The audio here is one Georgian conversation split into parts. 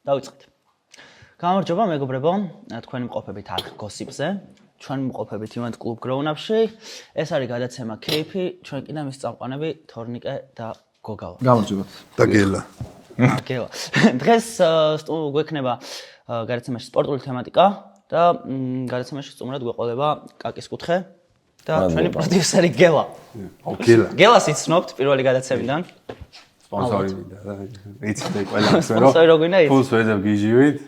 დავიწყეთ. გამარჯობა მეგობრებო, თქვენი მყოფებით აქ გოსიპზე. ჩვენ მყოფებით ივენთ კლუბ გროუნაპში. ეს არის გადაცემა кейფი, ჩვენ კიდე მის წამყვანები თორნიკე და გოგავა. გამარჯობა. და გელა. გელა. დღეს გვექნება გადაცემაში სპორტული თემატიკა და გადაცემაში სტუმრად გვეყოლება კაკის კუთხე და ჩვენი პროდიუსერი გელა. გელას იცნობთ პირველი გადაცემიდან. სპონსორი მინდა რა. იცით ყველა სპონსორი რო გვინდა იცით. ფულს ვეძებ გიჟივით.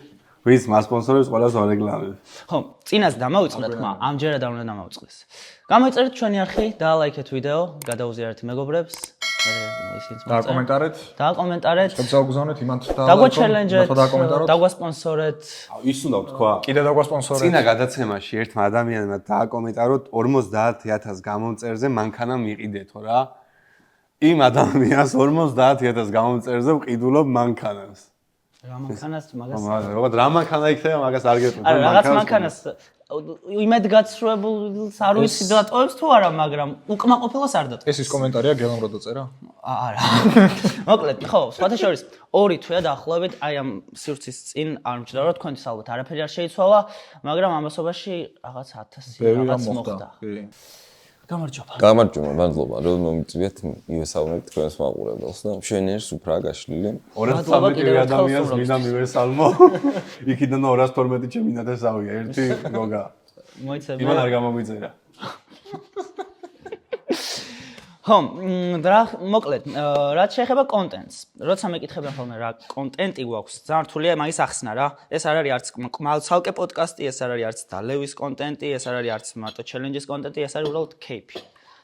ვის მასპონსორებს ყველას ვარეკლამებ. ხო, წინას დამავიწყდეთ, მაგრამ ამჯერად არ უნდა დამავიწყდეს. გამოიწერეთ ჩვენი არხი, დაალაიქეთ ვიდეო, გადაუზიარეთ მეგობრებს, ისინიც დააკომენტარეთ. დააკომენტარეთ. შეგზავნეთ იმანთ და დაგვაჩელენჯეთ, დააკომენტაროთ. დაგვასპონსორეთ. ის უნდა ვთქვა. კიდე დაგვასპონსორეთ. წინა გადაცემაში ერთმა ადამიანმა დააკომენტაროთ 50000 გამომწერზე მანქანა მიყიდეთო რა. იმ ადამიანს 50000 გამომწერზე ვყიდულობ მანქანას. რა მანქანას მაგას? მაგრამ რა მანქანა იქნება მაგას არ გეტყვით. არა, რაღაც მანქანას იმედგაცრუებულს არ ვიცი დატოვებს თუ არა, მაგრამ უკმაყოფილოს არ დატოვებს. ეს ის კომენტარია გელამ რო დაწერა? არა. მოკლედ, ხო, სხვათა შორის 2 თვეა დაახლოებით აი ამ სივრცის წინ არ მჯდარო თქვენთვის ალბათ არაფერი არ შეიცვალა, მაგრამ ამასობაში რაღაც 1000 რაღაც მოხდა. გამარჯობა. გამარჯობა, მადლობა, რომ მომიწვიეთ მივესალმებით თქვენს მაყურებელს და მშვენიერს უფრა გაშლილი. 213 ადამიანს მინდა მივესალმო. იქიდან 212 ჩემი ნათესავია, ერთი გოგა. მოიცემა. იმან არ გამოგვიწერა. ხო, მოკლედ, რაც შეეხება კონტენტს. როცა მეკითხებიან ხოლმე რა კონტენტი გვაქვს, ძალიან რთულია მაგის ახსნა რა. ეს არ არის არც კმალცალკე პოდკასტი, ეს არ არის არც დალევის კონტენტი, ეს არ არის არც მარტო ჩელენჯის კონტენტი, ეს არის უბრალოდ кейფი.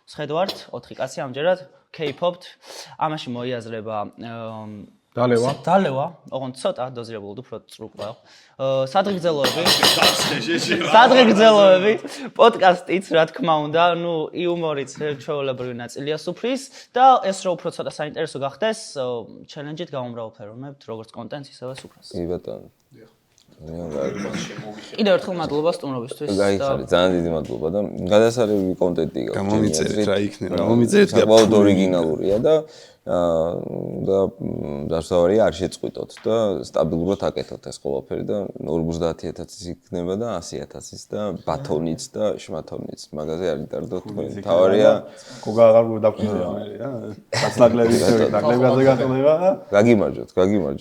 შედვართ 4 კაცი ამჯერად кейფობთ. ამაში მოიაზრება დალევა, ოღონდ ცოტა დოზირებული უფრო წრუკლავ. სადღეგრძელოები, პოდკასტიც რა თქმა უნდა, ნუ იუმორიც ჩვეულებრივი ნაწილია სუფრის და ეს რო უფრო ცოტა საინტერესო გახდეს, ჩელენჯით გამომრავალფეროვნებთ როგორც კონტენტს, ისევე სუფრას. კი ბატონო. კიდევ ერთხელ მადლობა სტუმრობისთვის. გაიხარეთ, ძალიან დიდი მადლობა და გადასარევი კონტენტი გაქვს. გამომიწერეთ რა იქნება. გამომიწერეთ საკმაოდ ორიგინალურია და დასავარია არ შეწყვიტოთ და სტაბილურად აკეთოთ ეს ყველაფერი და 50000-ის იქნება და 100000-ის და ბათონიც და შმათონიც მაგაზე არ იდარდოთ თქვენ. თავარია გოგა აღარ დავკითხება მე რა. საცნაკლები ნაკლებაზე გატონება და გაგიმარჯოთ.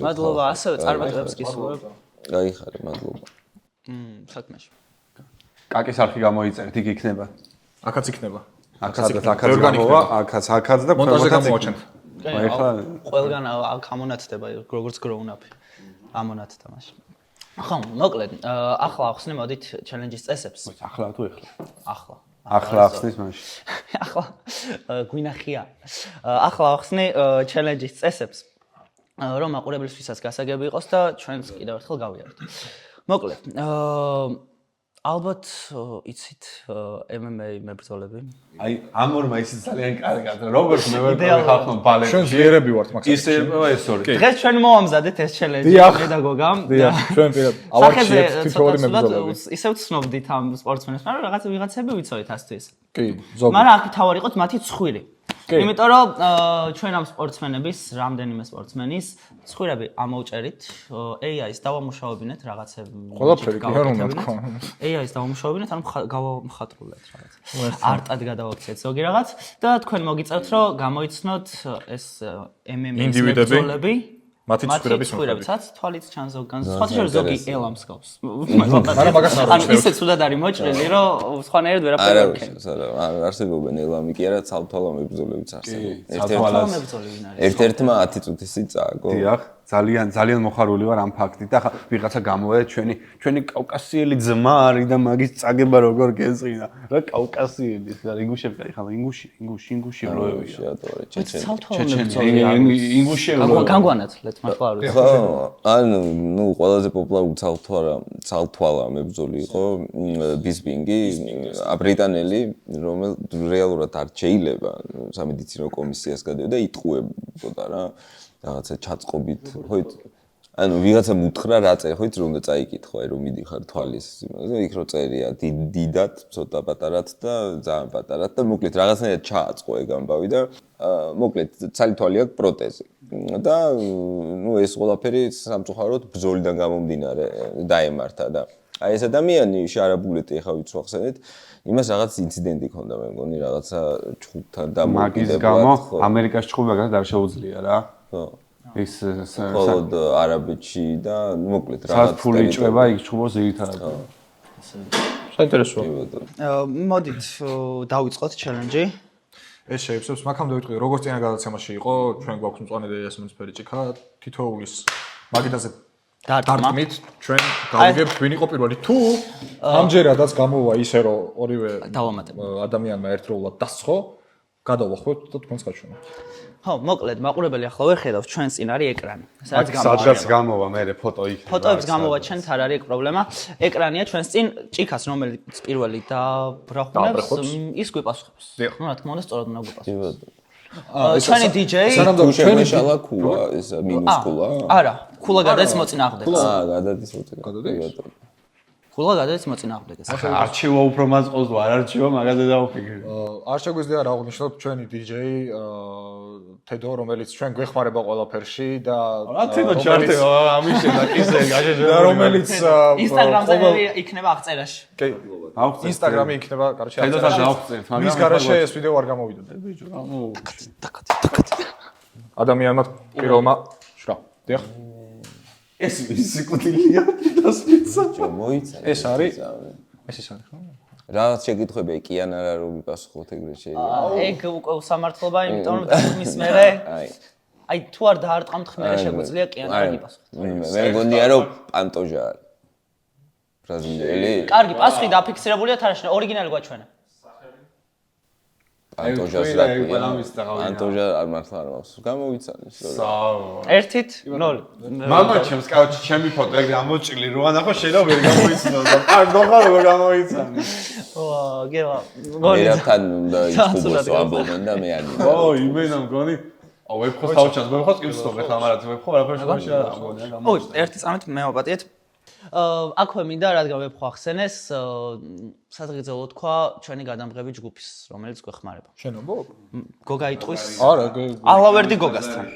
მადლობა, ასევე წარმატებებს გისურვებ. გაიხარე, მადლობა. საქმეში. კაკის არხი გამოიწერეთ, იქ იქნება. აქაც იქნება. აქაც გამოვა, აქაც და მონტაჟზე გამოაჩენთ. ეხლა ყველგან ამონათდება როგორც გროუნაპი. ამონათდა მაშინ. ხო, მოკლედ, ახლა ახსნე მოდით ჩელენჯის წესებს. ახლა თუ ეხლა? ახლა ახსნის მაშინ. ახლა გვინახია. ახლა ახსნე ჩელენჯის წესებს. რომ მაყურებლისთვისაც გასაგები იყოს და ჩვენს კიდევ ერთხელ გავიაროთ. მოკლედ, ალბათ იცით MMA მებრძოლები. აი, ამ ორმა ისიც ძალიან კარგად, როგორც მე ვერ ხალხო ბალეტი. ჩვენ ზიერები ვართ მაგას. ისე ესორი. დღეს ჩვენ მოვამზადეთ ეს ჩელენჯი პედაგოგამ. დიახ, ჩვენ პირად ავარჩიეთ თითოეული მებრძოლები. ისევ ცნობდით ამ სპორტსმენებს, მაგრამ რაღაც ვიღაცები ვიცოდით ასთვის. კი, ზოგი. მაგრამ აქ თავარი იყოთ მათი ცხვირი. იმიტომ რომ ჩვენ ამ სპორტსმენების, რამდენიმე სპორტსმენის ცხვირები ამოვჭერით, AI-ს დავამუშავებინეთ რაღაცები. ყველაფერი კი არ უნდა თქვა. AI-ს დავამუშავებინეთ, ანუ გავამხატრულეთ რაღაც. არტად გადავაქციეთ ზოგი რაღაც და თქვენ მოგიწევთ რომ გამოიცნოთ ეს MMA-ის მებრძოლები. მათი ცხვირების ცაც თვალით ჩანს ზოგან. სხვა შორის ზოგი ელამს გავს. მაგრამ მაგას არ ანუ ისე ცუდად არის მოჭრილი, რომ სხვანაირად ვერაფერი არ ქენს. არა, არსებობენ ელამი კი არა, ცალთვალა მებრძოლებიც არსებობენ. ცალთვალა მებრძოლი ვინ არის? ერთ-ერთმა 10 წუთისი წააგო. დიახ, ძალიან მოხარული ვარ ამ ფაქტით და ხა ვიღაცა გამოვიდა ჩვენი კავკასიელი ძმა არის და მაგის წაგება როგორ გეწინა. რა კავკასიელი რა ინგუშები ხა ინგუში როევია. ინგუში განგვანათლეთ მართლა არ ვიცი. ხო, ანუ ყველაზე პოპულარული ცალთვალა მებრძოლი იყო ბისბინგი, ბრიტანელი, რომელიც რეალურად არ შეიძლება სამედიცინო კომისიას გადავიდა და იტყუებოდა რა. რაღაცა ჩაწყობით, ხო ანუ ვიღაცამ უთხრა რა წერხით რომ უნდა წაიკითხო, აი რომ მიდიხარ თვალის იმაზე, იქ რო წერია დიდად, ცოტა პატარად და ძალიან პატარად და მოკლედ რაღაცნაირად ჩააწყო ეგ ამბავი და მოკლედ ცალი თვალი აქვს პროტეზი. და ნუ ეს ყველაფერი სამწუხაროდ ბრძოლიდან გამომდინარე დაემართა და აი ეს ადამიანი შარაბულეტი ახლა ვიცი ახსენეთ იმას რაღაც ინციდენტი ჰქონდა მე მგონი რაღაცა ჩხუბთან მაგის გამო ამერიკაში ჩხუბი მაგას არ შეუძლია რა. ხო. ის მხოლოდ არაბეთში და მოკლედ რაღაც ფული ჭრება იქ ჩხუბოს ერთად. საინტერესოა. მოდით დავიწყოთ ჩელენჯი. ეს შეიფსებს მაგამდე ვიტყვი როგორც წინა გადაცემაში იყო ჩვენ გვაქვს მწვანე და იასმინისფერი ჭიქა თითოეულის მაგიტაზე დარტყმით ჩვენ გავიგებთ ვინ იყო პირველი თუ ამჯერადაც გამოვა ისე რომ ორივე ადამიანმა ერთდროულად დასცხო გადავახვევთ და თქვენს გაჩვენებთ. ხო, მოკლედ მაყურებელი ახლა ვერ ხედავს ჩვენს წინ არის ეკრანი. სადღაც გამოვა მე ფოტო იქ. ფოტოებს გამოვაჩენთ, არ არის პრობლემა. ეკრანია ჩვენს წინ ჭიქას, რომელიც პირველი დაბრახუნებს, ის გვიპასუხებს. ნუ რა თქმა უნდა, სწორად უნდა გვიპასუხოს. ჩვენი DJ ჩვენი შალა ქულა ეს მინუს ქულა? არა, ქულა გადადის მოწინააღმდეგეს. გადადის მოწინააღმდეგეს. ქულა გადადის მოწინააღმდეგეს. არჩევა უფრო მაწყობს თუ არ არჩევა მაგაზე დავფიქრე. არ შეგვიძლია რა აღნიშნოთ ჩვენი DJ თედო რომელიც ჩვენ გვეხმარება ყველაფერში და თედო ჩარტევა ამის შედაკისე გაშეშე და რომელიც ინსტაგრამზე იქნება აღწერაში. კი ინსტაგრამი იქნება კარჩე თედოსაც დავხწერთ მაგრამ მის გარშე ეს ვიდეო არ გამოვიდა ბიჭო ადამიანმა პირველმა შრა დიახ ეს სიკუტილია ჯო მოიცა ეს არის ხო რაღაც შეკითხვები კი ან არა რომ მიპასუხოთ ეგრეთ შეიძლება ეგ უკვე უსამართლობა იმიტომ რომ თქმის მერე აი თუ არ დაარტყამთ ხმერე შეგვიძლია კი ან არა გიპასუხოთ მე მგონია რომ პანტოჟა არის ბრაზილიელი კარგი პასუხი დაფიქსირებულია თარაშინა ორიგინალი გვაჩვენა პანტოჟას რა პანტოჟა არ მართლა არ მაქვს გამოვიცანი ერთით 0 მამა ჩემს კაუჩი ჩემი ფოტო ეგ ამოჭილი რო ანახო შეიძლება ვერ გამოიცნო და არ დოხარ როგორ გამოიცანი ვა გელა მერთან უნდა იხუბოს ამბობენ და მე არ მინდა ო იმენა მგონი აუ ვებხო საუჩას ვებხო კილსტო მე ხამარად ვებხო არაფერს შეშა ამბობენ ო ერთი წამით მე მოვაპატიეთ აქვე მინდა რადგან ვებხო ახსენეს სადღეღელო თქვა ჩვენი გადამღები ჯგუფის რომელიც გვეხმარება შენობო გოგა იტყვის არა ალავერდი გოგასთან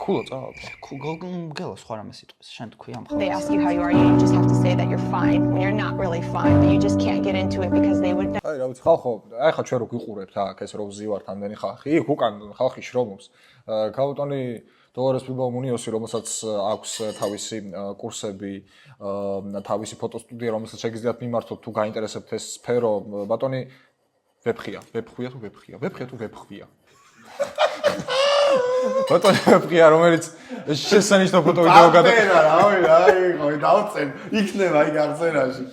ქულა წა გოგა სხვა რამეს იტყვის შენ თქვი ამ They ask you how you are, you just have to say that you're fine when you're not really fine, but you just can't get into it because they would აი რა ვიცი ხალხო აი ხა ჩვენ რო გიყურებთ აქ ეს რო ვზივართ ამდენი ხალხი იქ უკან ხალხი შრომობს ქაუტონი დოლორეს ფიბომუნიოსი რომელსაც აქვს თავისი კურსები თავისი ფოტოსტუდია რომელსაც შეგიძლიათ მიმართოთ თუ გაინტერესებთ ეს სფერო ბატონი ვებხია ბატონი ვებხია რომელიც შესანიშნავ ფოტო ვიდეო გადაწერა აი დავწენ იქნება იქ აღწერაში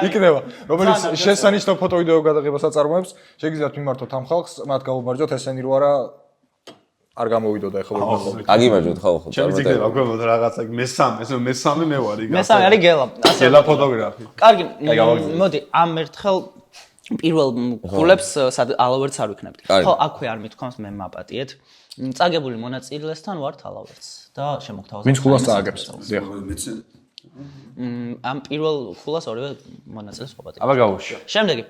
იქნება რომელიც შესანიშნავ ფოტო ვიდეო გადაღებას აწარმოებს შეგიძლიათ მიმართოთ ამ ხალხს მათ გაუმარჯოთ ესენი რო არა არ გამოვიდოდა ეხლა ვერ აგიმარჯოთ ხალხო ჩემი ძიგება გვემოთ რაღაცა მესამე მე ვარ იგივე მესამე არის გელა გელა ფოტოგრაფი კარგი მოდი ამ ერთხელ პირველ ხულებს ალავერც არ ვიქნებთ ხო აქვე არ მithქვამს მე მაპატიეთ წაგებული მონაწილესთან ვართ ალავერც და შემოგთავაზებთ ვინც ხულას წააგებს დიახ ამ პირველ ხულას ორივე მონაწილეს ვაპატიეთ აბა გავუშვი შემდეგი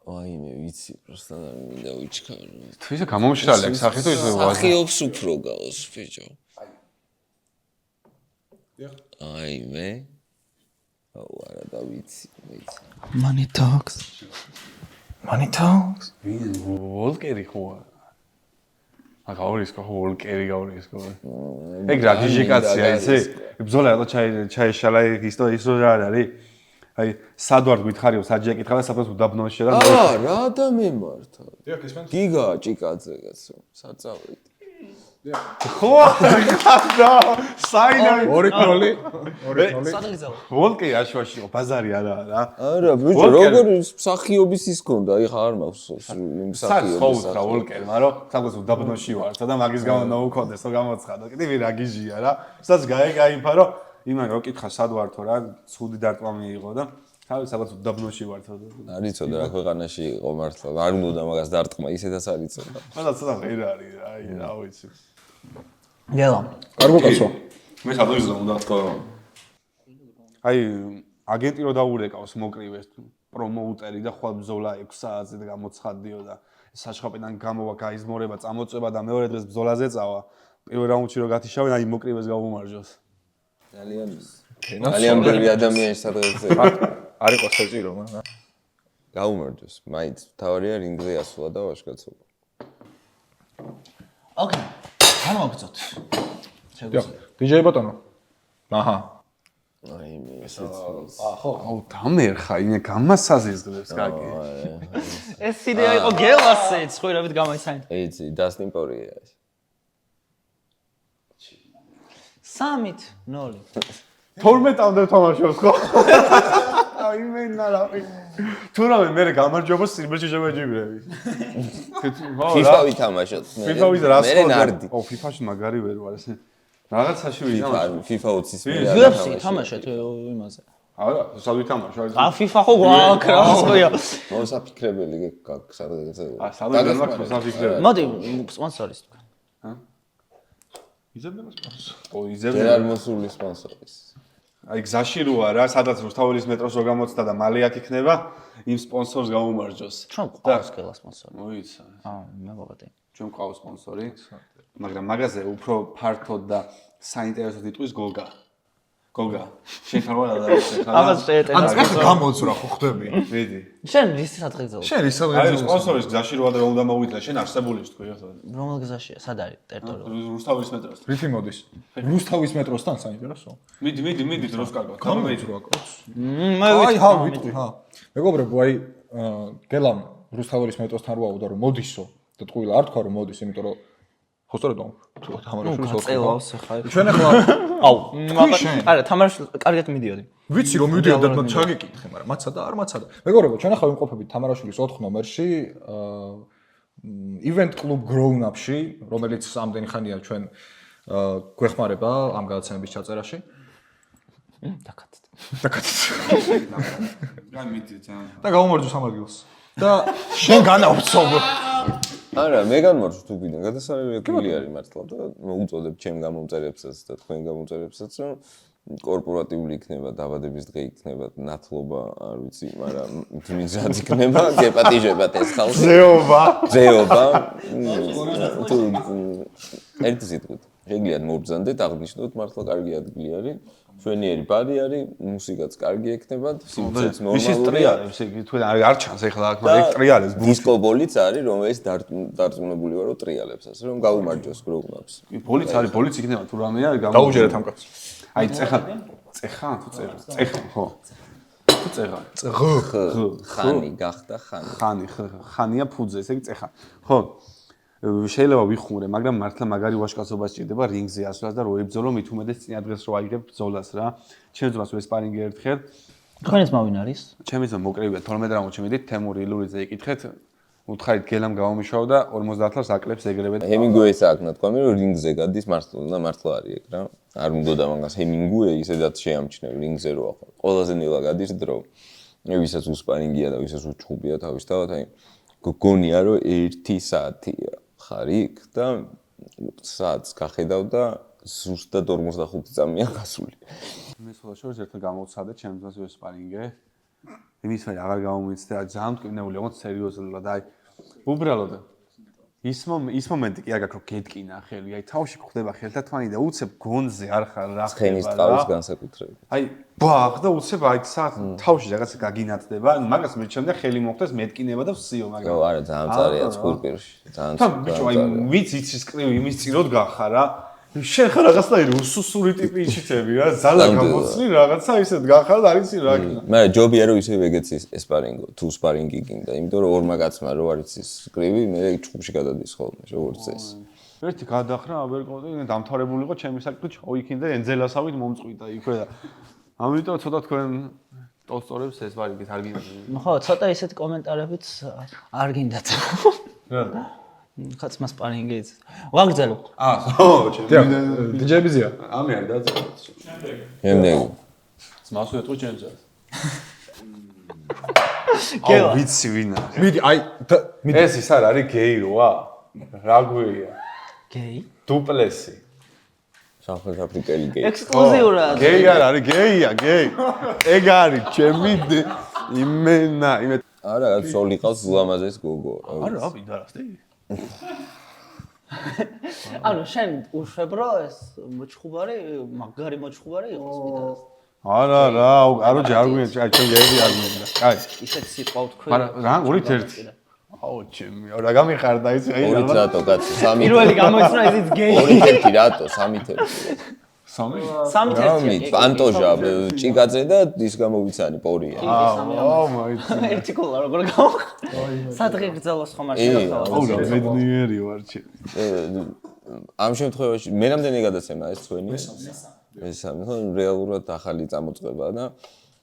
აი მე ვიცი პროსტა და მინდა ვიჩქარო თუ ისე გამომშრალი აქვს სახე თუ ისე ვაზი სახიობს უფრო გავს ბიჭო აი მე აუ არა და ვიცი Money talks ვოლკერი ხო გაურისკო ვოლკერი გაურისკო ეგ რა ჯიჟიკაცია იცი ბზოლა რა ჩაიშალა ისტორიის რა არის აი სადვარ გითხარიო საჯია კითხავდა საფოს უდაბნოში და რა და მემართა გიგა ჭიკაძე კაცო საწავით ხო და საინარი ორი კროლი სადღეღელო ვოლკე აშუაში იყო ბაზარი არა არა ბიჭო როგორ მსახიობის ის ქონდა აი ხარ მაქვს იმ მსახიობის ხო ვოლკე მაგრამ საფოს უდაბნოში ვარ და მაგის გამო ნოუქონდეს და გამოცხადა კიდე რა გიჟია რა სადაც გაიფარო იმან რო კითხა სად ვართო რა ცუდი დარტყმა მიიღო და თავი საბაც უდაბნოში ვართო არ იცოდა რა ქვეყანაში იყო მართლა არ უნდა მაგას დარტყმა ისედაც არ იცოდა ყველა ცოტა ღირ არის აი რა ვიცი გელა კარგო კაცო. მე სადღაც უნდა თქვა. აი აგენტი რო დაურეკავს მოკრივეს პრომოუტერი და ხვალ ბრძოლა 6 საათზე და გამოცხადდიო და საშხაპიდან გამოვა გაიზმორება წამოწება და მეორე დღეს ბრძოლაზე წავა. პირველ რაუნდში რო გათიშავენ აი მოკრივეს გაუმარჯოს. ძალიან ბევრი ადამიანი სადღაც არ იყო საჭირო მაგრამ გაუმარჯოს. მაინც თავარია რინგზე ასვლა და ვაშკაცობა. ოკეი. გამოვაგზოთ. DJ ბატონო. აჰა. აი მე ესეც აუ დამერხა ინა გამასაზიზღებს კარგი. ეს იდეა იყო გელასეც, ხვირებით გამოიცანით. ეიცი დასტინ პორია ეს. 3-0. 12-მდე თამაშობს ხო? აი მე ნარავი. თურმე მე გამარჯვებას სიბერში შევეჯიბრები. FIFA ვითამაშოთ. FIFA-ვის რას მე ნარდი. ო FIFA-ში მაგარი ვერ ვარ ესე. რაღაცაში ვითამაშო. FIFA 20-ის მე. UFC თამაშეთ იმაზე. არა, სად ვითამაშო? ა FIFA ხო გვაქვს რა. მოსაფიქრებელი გაქვს სადღაც. სადღაც მაქვს საფიქრები. მოდი სპონსორის თქვა. იზებდება სპონსორი. ო ჯერ იზებდება. არ მოსული სპონსორის. აი გზაში რო არა, სადაც რუსთაველის მეტროს რო გამოცდა და მალე აქ იქნება, იმ სპონსორს გაუმარჯოს. ჩვენ გვყავს გელა სპონსორი. მოიცა. მე მოგატი. ჩვენ ყავს სპონსორი, მაგრამ მაგაზე უფრო ფართოდ და საინტერესოდ იტყვის გოგა. გოგა, შენ ხარ ვარ და ამას შეეტენა. ან წახ გამოცრა ხო ხდები? მიდი. შენ რის სადღეძო? შენ ის აი სადღაც სპონსორის გზაში რო არა უნდა მოვიდლა, შენ არსებულის თქვი ხო? რომელ გზაშია? სად არის ტერიტორია? რუსთაველის მეტროს. რითი მოდის? რუსთავის მეტროსთან საინტერესო? მიდი დროს კარგად. გამომეიც რო აკეთებს. მე აი ჰა ვიტყვი ჰა. მეგობრებო აი გელამ რუსთავის მეტროსთან რო ავდა რომ მოდისო და ტყუილა არ თქვა რომ მოდის, იმიტომ რომ ხო სწორედ თუ თამარაშვილის წელავს ახლა. ჩვენ ახლა აუ, შენ? არა, თამარაშვილ კარგად მიდიოდი. ვიცი რომ მივიდიოდ და ჩაგეკითხე, მაგრამ მაცადა არ მაცადა. მეგობრებო, ჩვენ ახლა ვიმყოფებით თამარაშვილის 4 ნომერში, event club grown up-ში, რომელიც ამდენი ხანია ჩვენ გვეხმარება ამ გადაცემების ჩაწერაში. დაკაცეთ. გამიდი ძალიან. და გაუმარჯოს ამ ადგილს. და შენ განავცობ. არა, მე განმარჯვ თუ გინდა, გადასარევი ადგილი არის მართლა და მოუწოდებ ჩემ გამომწერებსაც და თქვენ გამომწერებსაც, რომ კორპორატიული იქნება, დაბადების დღე იქნება, ნათლობა, არ ვიცი, მაგრამ თუნდაც იქნება, გეპატიჟებათ ეს ხალხი. ზეობა. თუ ერთი სიტყვით, შეგიძლიათ მოვბრძანდეთ, აღნიშნოთ, მართლა კარგი ადგილი არის. ჩვენიერი ბარი არის, მუსიკაც კარგი ექნება, სიმღერაც ნორმალურია. ვის ტრიალებს იგი თქვენ არ ჩანს ეხლა აქ, მაგრამ ეგ ტრიალებს. დისკობოლიც არის, რომელიც დარწმუნებული ვარ, რომ ტრიალებს, ასე რომ გაუმარჯოს გროუნაპს. ბოლიც არის, ბოლიც იქნება თუ რამე არის გამო. დაუჯერეთ ამ კაცს. აი წეხა თუ წეხა ხო. თუ წეხა. ხანი გახდა ხანი. ხანია ფუძე, ესე იგი წეხა. ხო. შეიძლება ვიხმურე, მაგრამ მართლა მაგარი ვაშკაცობა სჭირდება რინგზე ასვლას და რო ებრძოლო მით უმეტეს წინა დღეს რო აიღებ ბრძოლას რა. ჩემს ძმას ვესპარინგი ერთხელ. თქვენიც მოვინ არის? ჩემი ძმა მოკრებია 12 რაუნდში მიდით თემური ილურიძე იკითხეთ. უთხარით გელამ გამომიშავა და 50 ლარს აკლებს ეგრევე. ჰემინგუეის აქ ნათქვამი რომ რინგზე გადის მართლა არის ეგ რა. არ უნდა მაგას ჰემინგუე ისედაც შეამჩნევ რინგზე რო ახლა. ყველაზე ნელა გადის დრო. ვისაც უსპარინგია და ვისაც უჩხუბია თავისთავად აი გონია რომ 1 საათია. ხარ იქ და საათს გახედავ და ზუსტად 45 წამია გასული. მე სხვა შორის ერთხელ გამოვცადე ჩემს ძმას ვესპარინგე. იმის მე აღარ გამომიცდა, ძალიან მტკივნეული იყო სერიოზულად, აი უბრალოდ ის მომენტი კი არ გაქვს რომ გეტკინა ხელი, აი თავში გვხდება ხელთათმანი და უცებ გონზე არ ხარ რა ხდება. ცხენის ტყავის განსაკუთრებით. აი ბაღ და უცებ აი თავში რაღაცა გაგინათდება, მაგას მერჩემ და ხელი მოხდეს მეტკინება და ვსიო მაგრამ. ხო, არა, ძალიან წარია წყურპირში. ძალიან თან ბიჭო აი ვიც იცის კრივი იმის წინოდ გახარ რა. შენ ხარ რაღაცნაირი უსუსური ტიპი იჩიტები რა, ძალიან გამოცნი რაღაცა ისეთ გახარ და არის რა იქნა. მე ჯობია რომ ისე ვეგეცის ესპარინგო, თუ სპარინგი გინდა, იმიტომ რომ ორმა კაცმა რო არის ის კრივი, მე ჩხუბში გადადის ხოლმე, როგორც ეს. ერთი გადახრა აბერკოტი დამთავრებული იყო ჩემი საქმე, ოიქინდა ენძელასავით მომწყვიტა იქვე და ამიტომ ცოტა თქვენ ტოსტორებს ეს ვარიგით არ გინდათ. ხო, ცოტა ისეთ კომენტარებიც არ გინდათ. რა? ხაც მას პარინგიც. ვაგრძელო. ხო, DJ-ბიზია. ამე არ დაძაბა. შემდეგი. ძმას ვეტყვი ჩემს ძას. გელა. ვიცი ვინ არის. მიდი, აი ეს ის არ არის გეი როა? რა გვია? გეი? დუპლესი. სამხრეთ აფრიკელი გეი. ექსკლუზიურად. გეი არ არის, გეია, გეი. ეგ არის ჩემი იმენა, არა, სოლი ყავს ლამაზეს გოგო. არა, ვიდარასტი. ანუ შენ უშვებ რომ ეს მოჭხუბარი, მაგარი მოჭხუბარი იყოს ვიდას. არა, არო ჯერ არ გვინდა, აი ჩვენ გეი არ გვინდა. აი, ისეთ სიტყვა ვთქვი. მაგრამ რა, 2-1. აუ, ჩემი, რა გამიხარდა ის, აი, ორი რატო კაცო, 3. პირველი გამოიცნა ისიც გეი. 2-1 რატო, 3-1. 3? 3-1. პანტოჟა, ჭიკაძე და ის გამოვიცანი პორია. აუ, მაიცი. ერთი კოლა როგორ გავხ. სადღე გრძელოს ხომ არ შეიძლება. აუ, მედნიერი ვარ ჩემი. ამ შემთხვევაში მე რამდენი გადაცემა ეს თქვენი? მესამე. ხო, რეალურად ახალი წამოწყება და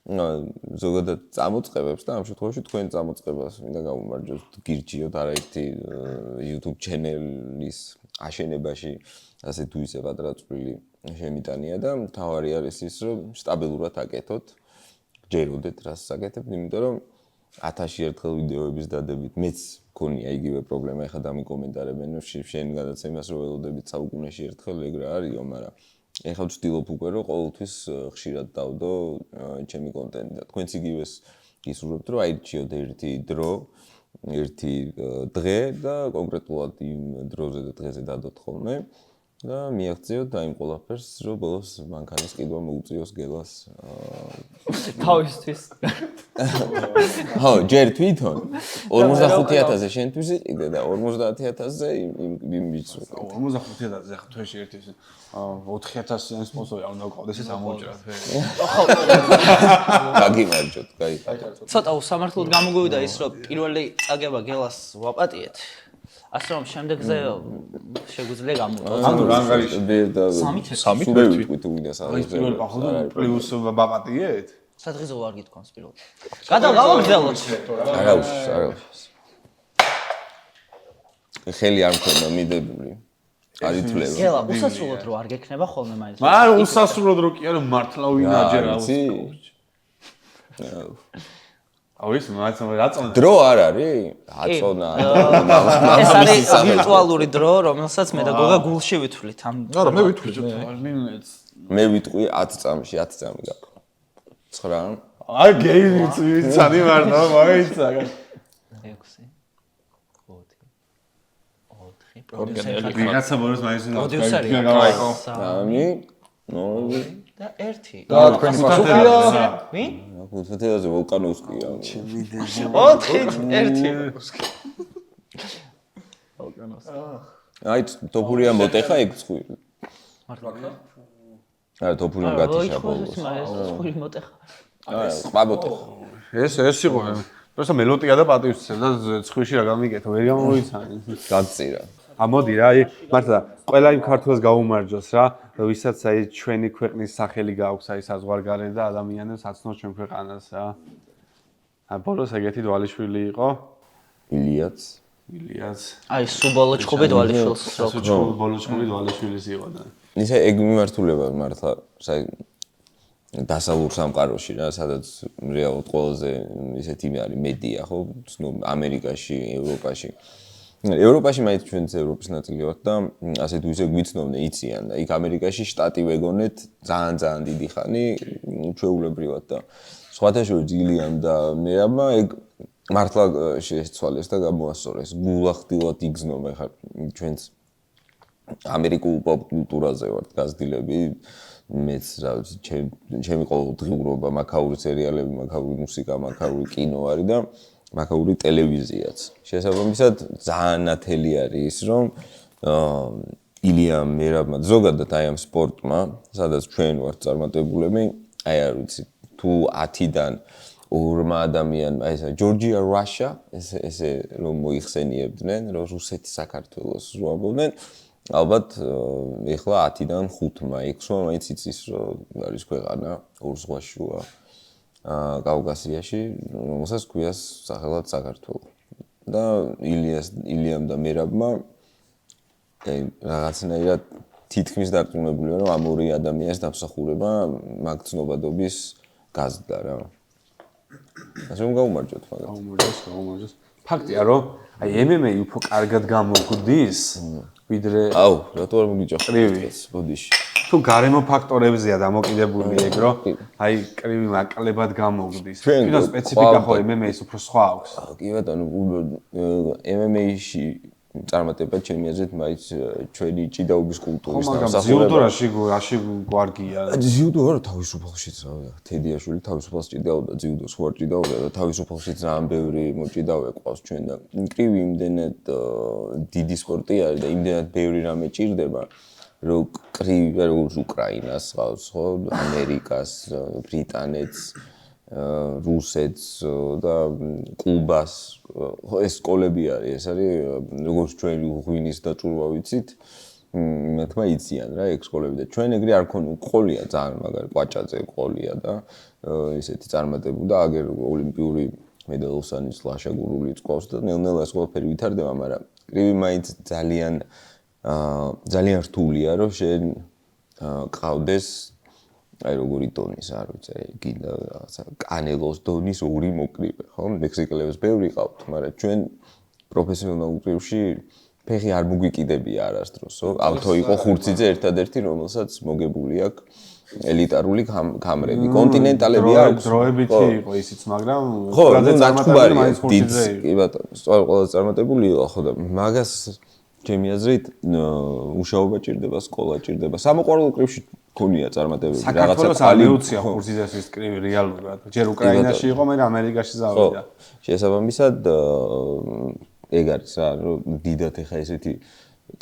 ზოგადად წამოწყებებს და ამ შემთხვევაში თქვენ წამოწყებას მინდა გავუმარჯოს გირჩიოთ არაერთი YouTube ჩენელის აშენებაში ასე თუ ისე პატარა წვლილი შემიტანია და თავარი არის ის რომ სტაბილურად აკეთოთ გჯეროდეთ რას საკეთებთ იმიტომ რომ 1000 ერთხელ ვიდეოების დადებით მეც მქონია იგივე პრობლემა ეხლა დამიკომენტარებენ რომ შენ გადაცემას რო ველოდებით საუკუნეში ერთხელ ეგ რა არისო მაგრამ ეხლა ვცდილობ უკვე რომ ყოველთვის ხშირად დავდო ჩემი კონტენტი და თქვენც იგივეს გისურვებთ რომ აირჩიოთ ერთი დრო ერთი დღე და კონკრეტულად იმ დროზე და დღეზე დადოთ ხოლმე და მიაღწიოთ და იმ ყველაფერს რომ ბოლოს მანქანის ყიდვა მოუწიოს გელას თავისთვის ხო ჯერ თვითონ 45000-ზე შენთვის იყიდე და 50000-ზე იმ ბიჭს 55000-ზე ხა თვეში ერთი 4000 სპონსორი არ უნდა გყავდეს ეს ამოჭრათ გაგიმარჯოთ კაი ცოტა უსამართლოდ გამოგვივიდა ის რომ პირველი წაგება გელას ვაპატიეთ ასე რომ შემდეგზე შეგვიძლია გამოვყოთ ანუ რა არის 3 ვიტყვით უგინდა ის პირველი პახო პლუს ვაპატიეთ სადღეზე ვარ გითქვამს პირველად გადავაგზავნოთ არა ხელი არ მქონდა მიდებული არითვლება გელა უსასრულოდ რო არ გექნება ხოლმე მაინც მაგრამ უსასრულოდ რო კი არა მართლა ვინაჯერ აუ ის რაწონა დრო არ არის აწონა ეს არის ვირტუალური დრო რომელსაც მე და გოგა გულში ვითვლით ამ არა მე ვითვლით მე ვიტყვი 10 წამში 10 წამი გაქვს 9 აი გეი ვიცანი მარდა მაიცა 6 ვიღაცა ბოლოს მაინც პროდიუსერია სამი 0 და 1 და თქვენი პასუხია ვინ? 15-ზე ვულკანოვსკია. 4-1. აი ტოპურია მოტეხა ეგ წვილი. არა ტოპურია გათიშა ბოლოს. წვილი მოტეხა. არა სხვა მოტეხა. ეს იყო. პროსტა მელოდია და პატივისცემა და ცხვირში რა გამიგეთო ვერ გამოიცანი. გაწირა. მოდი რა, აი მართლა ყველა იმ ქართველს გაუმარჯოს რა, ვისაც აი ჩვენი ქვეყნის სახელი გააქვს აი საზღვარგარეთ და ადამიანებს აცნობს ჩვენ ქვეყანას რა. აი ბოლოს ეგეთი დვალიშვილი იყო. ილიაც. აი სუბოლო ჩხუბი დვალიშვილს რო. ბოლო ჩხუბი დვალიშვილის იყო და. ისე ეგ მიმართულება მართლა დასავლურ სამყაროში რა, სადაც რეალურად ყველაზე ისეთი არის მედია ხო, ამერიკაში, ევროპაში. ევროპაში მაინც ჩვენც ევროპის ნაწილი ვართ და ასე თუ ისე გვიცნობდნენ, იციან და იქ ამერიკაში შტატი ვეგონეთ ძალიან დიდი ხანი ჩვეულებრივად და სხვათაშორის ილიამ და მერაბმა ეგ მართლა შეცვალეს და გამოასწორეს. გულახდილად იგზნობა ხარ ჩვენც ამერიკულ პოპ კულტურაზე ვართ გაზრდილები. მეც რა ვიცი ჩემი ყოველდღიურობა მაქაური სერიალები, მაქაური მუსიკა, მაქაური კინო არის და მაქაური ტელევიზიაც. შესაბამისად ძალიან ნათელი არის ის რომ ილიამ მერაბმა ზოგადად აი ამ სპორტმა, სადაც ჩვენ ვართ წარმატებულები, აი არ ვიცი თუ 10-დან 2 ადამიანმა ესა ჯორჯია რუსია ესე რომ მოიხსენიებდნენ, რომ რუსეთი საქართველოს ზღვავდნენ ალბათ ეხლა 10-დან 5-მა იქს რომ მაინც იცის რომ არის ქვეყანა ორ ზღვაშუა კავკასიაში რომელსაც ქვიას სახელად საქართველო და ილიამ და მერაბმა რაღაცნაირად თითქმის დარწმუნებულია რომ ამ ორი ადამიანის დამსახურება მაგ ცნობადობის გაზრდა რა ასე რომ გაუმარჯოთ მაგრამ გაუმარჯოს ფაქტია რომ აი MMA უფრო კარგად გამოგვდის ვიდრე აუ რატო არ მოგიჭახეთ ბოდიში თუ გარემო ფაქტორებზეა დამოკიდებული ეგ რომ აი კრივი მაკლებად გამოგდის. თვითონ სპეციფიკა ხო MMA-ის უფრო სხვა აქვს. კი ბატონო, MMA-ში წარმატება ჩემი აზრით მაინც ჩვენი ჭიდაობის კულტურის დამსახურება. მაგრამ რაში გვარგია. ძიუდო არა თავისუფალშიც რა. თედიაშვილი თავისუფალს ჭიდაობდა, ძიუდოს ხო არ ჭიდაობდა და თავისუფალშიც ძალიან ბევრი მოჭიდავე ყავს ჩვენ და კრივი იმდენად დიდი სპორტი არის და იმდენად ბევრი რამე ჭირდება. რომ კრივი როგორც უკრაინას ყავს, ხო, ამერიკას, ბრიტანეთს, რუსეთს და კუბას, ხო, ეს სკოლები არის, ეს არის როგორც ჩვენ ღვინის დაჭურვა ვიცით, მეთქმა იციან რა ეგ სკოლები და ჩვენ ეგრე არ ქონია, ყოლია ძალიან მაგარი კვაჭაძე ყოლია და ისეთი წარმატებული და აგერ ოლიმპიური მედალოსანის ლაშა გურულიც ყავს და ნელ-ნელა ეს ყველაფერი ვითარდება, მაგრამ კრივი მაინც ძალიან რთულია რომ შენ ყავდეს აი როგორი დონის არ ვიცი გინდა რაღაცა კანელოს დონის ორი მოკრივე ხო მექსიკელებს ბევრი ყავთ მაგრამ ჩვენ პროფესიონალურ კრივში ფეხი არ მოგვიკიდებია არასდროს ხო ავთო იყო ხურციძე ერთადერთი რომელსაც მოგებული აქვს ელიტარული კამრები კონტინენტალები აქვს დროებითი იყო ისიც მაგრამ ხო წარმატებული მაინც ხურციძე იყო კი ბატონო ყველა წარმატებული იყო ხო და მაგას ჩემი აზრით მუშაობა ჭირდება, სკოლა ჭირდება. სამოყვარულო კრივში ქონია წარმატებები, რაღაცა კვალიფიკაცია ხურციძეს კრივი რეალურად. ჯერ უკრაინაში იყო, მე ამერიკაში ზავიდა. შესაბამისად ეგ არის რა, რომ დიდად ეხა ესეთი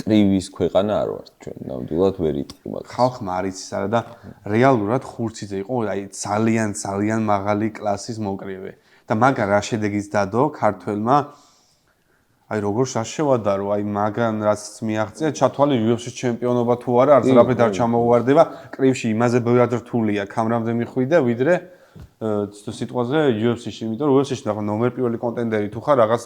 კრივის ქვეყანა არ ვართ ჩვენ, ნამდვილად ვერ იტყვი მაგას. ხალხმა არ იცის არა და რეალურად ხურციძე იყო, აი ძალიან მაღალი კლასის მოკრივე. და მაგა რა შედეგიც დადო ქართველმა აი როგორ შაშევადარო აი მაგან რაც მიაღწია ჩათვალე UFC-ში ჩემპიონობა თუ არა არც რაფეთ არ ჩამოუვარდება კრივში იმაზე ბევრად რთულია კამრამდე მიხვიდე ვიდრე სიტყვაზე UFC-ში იმიტომ რომ UFC-ში ნახო ნომერ პირველი კონტენდერი თუ ხარ რაღაც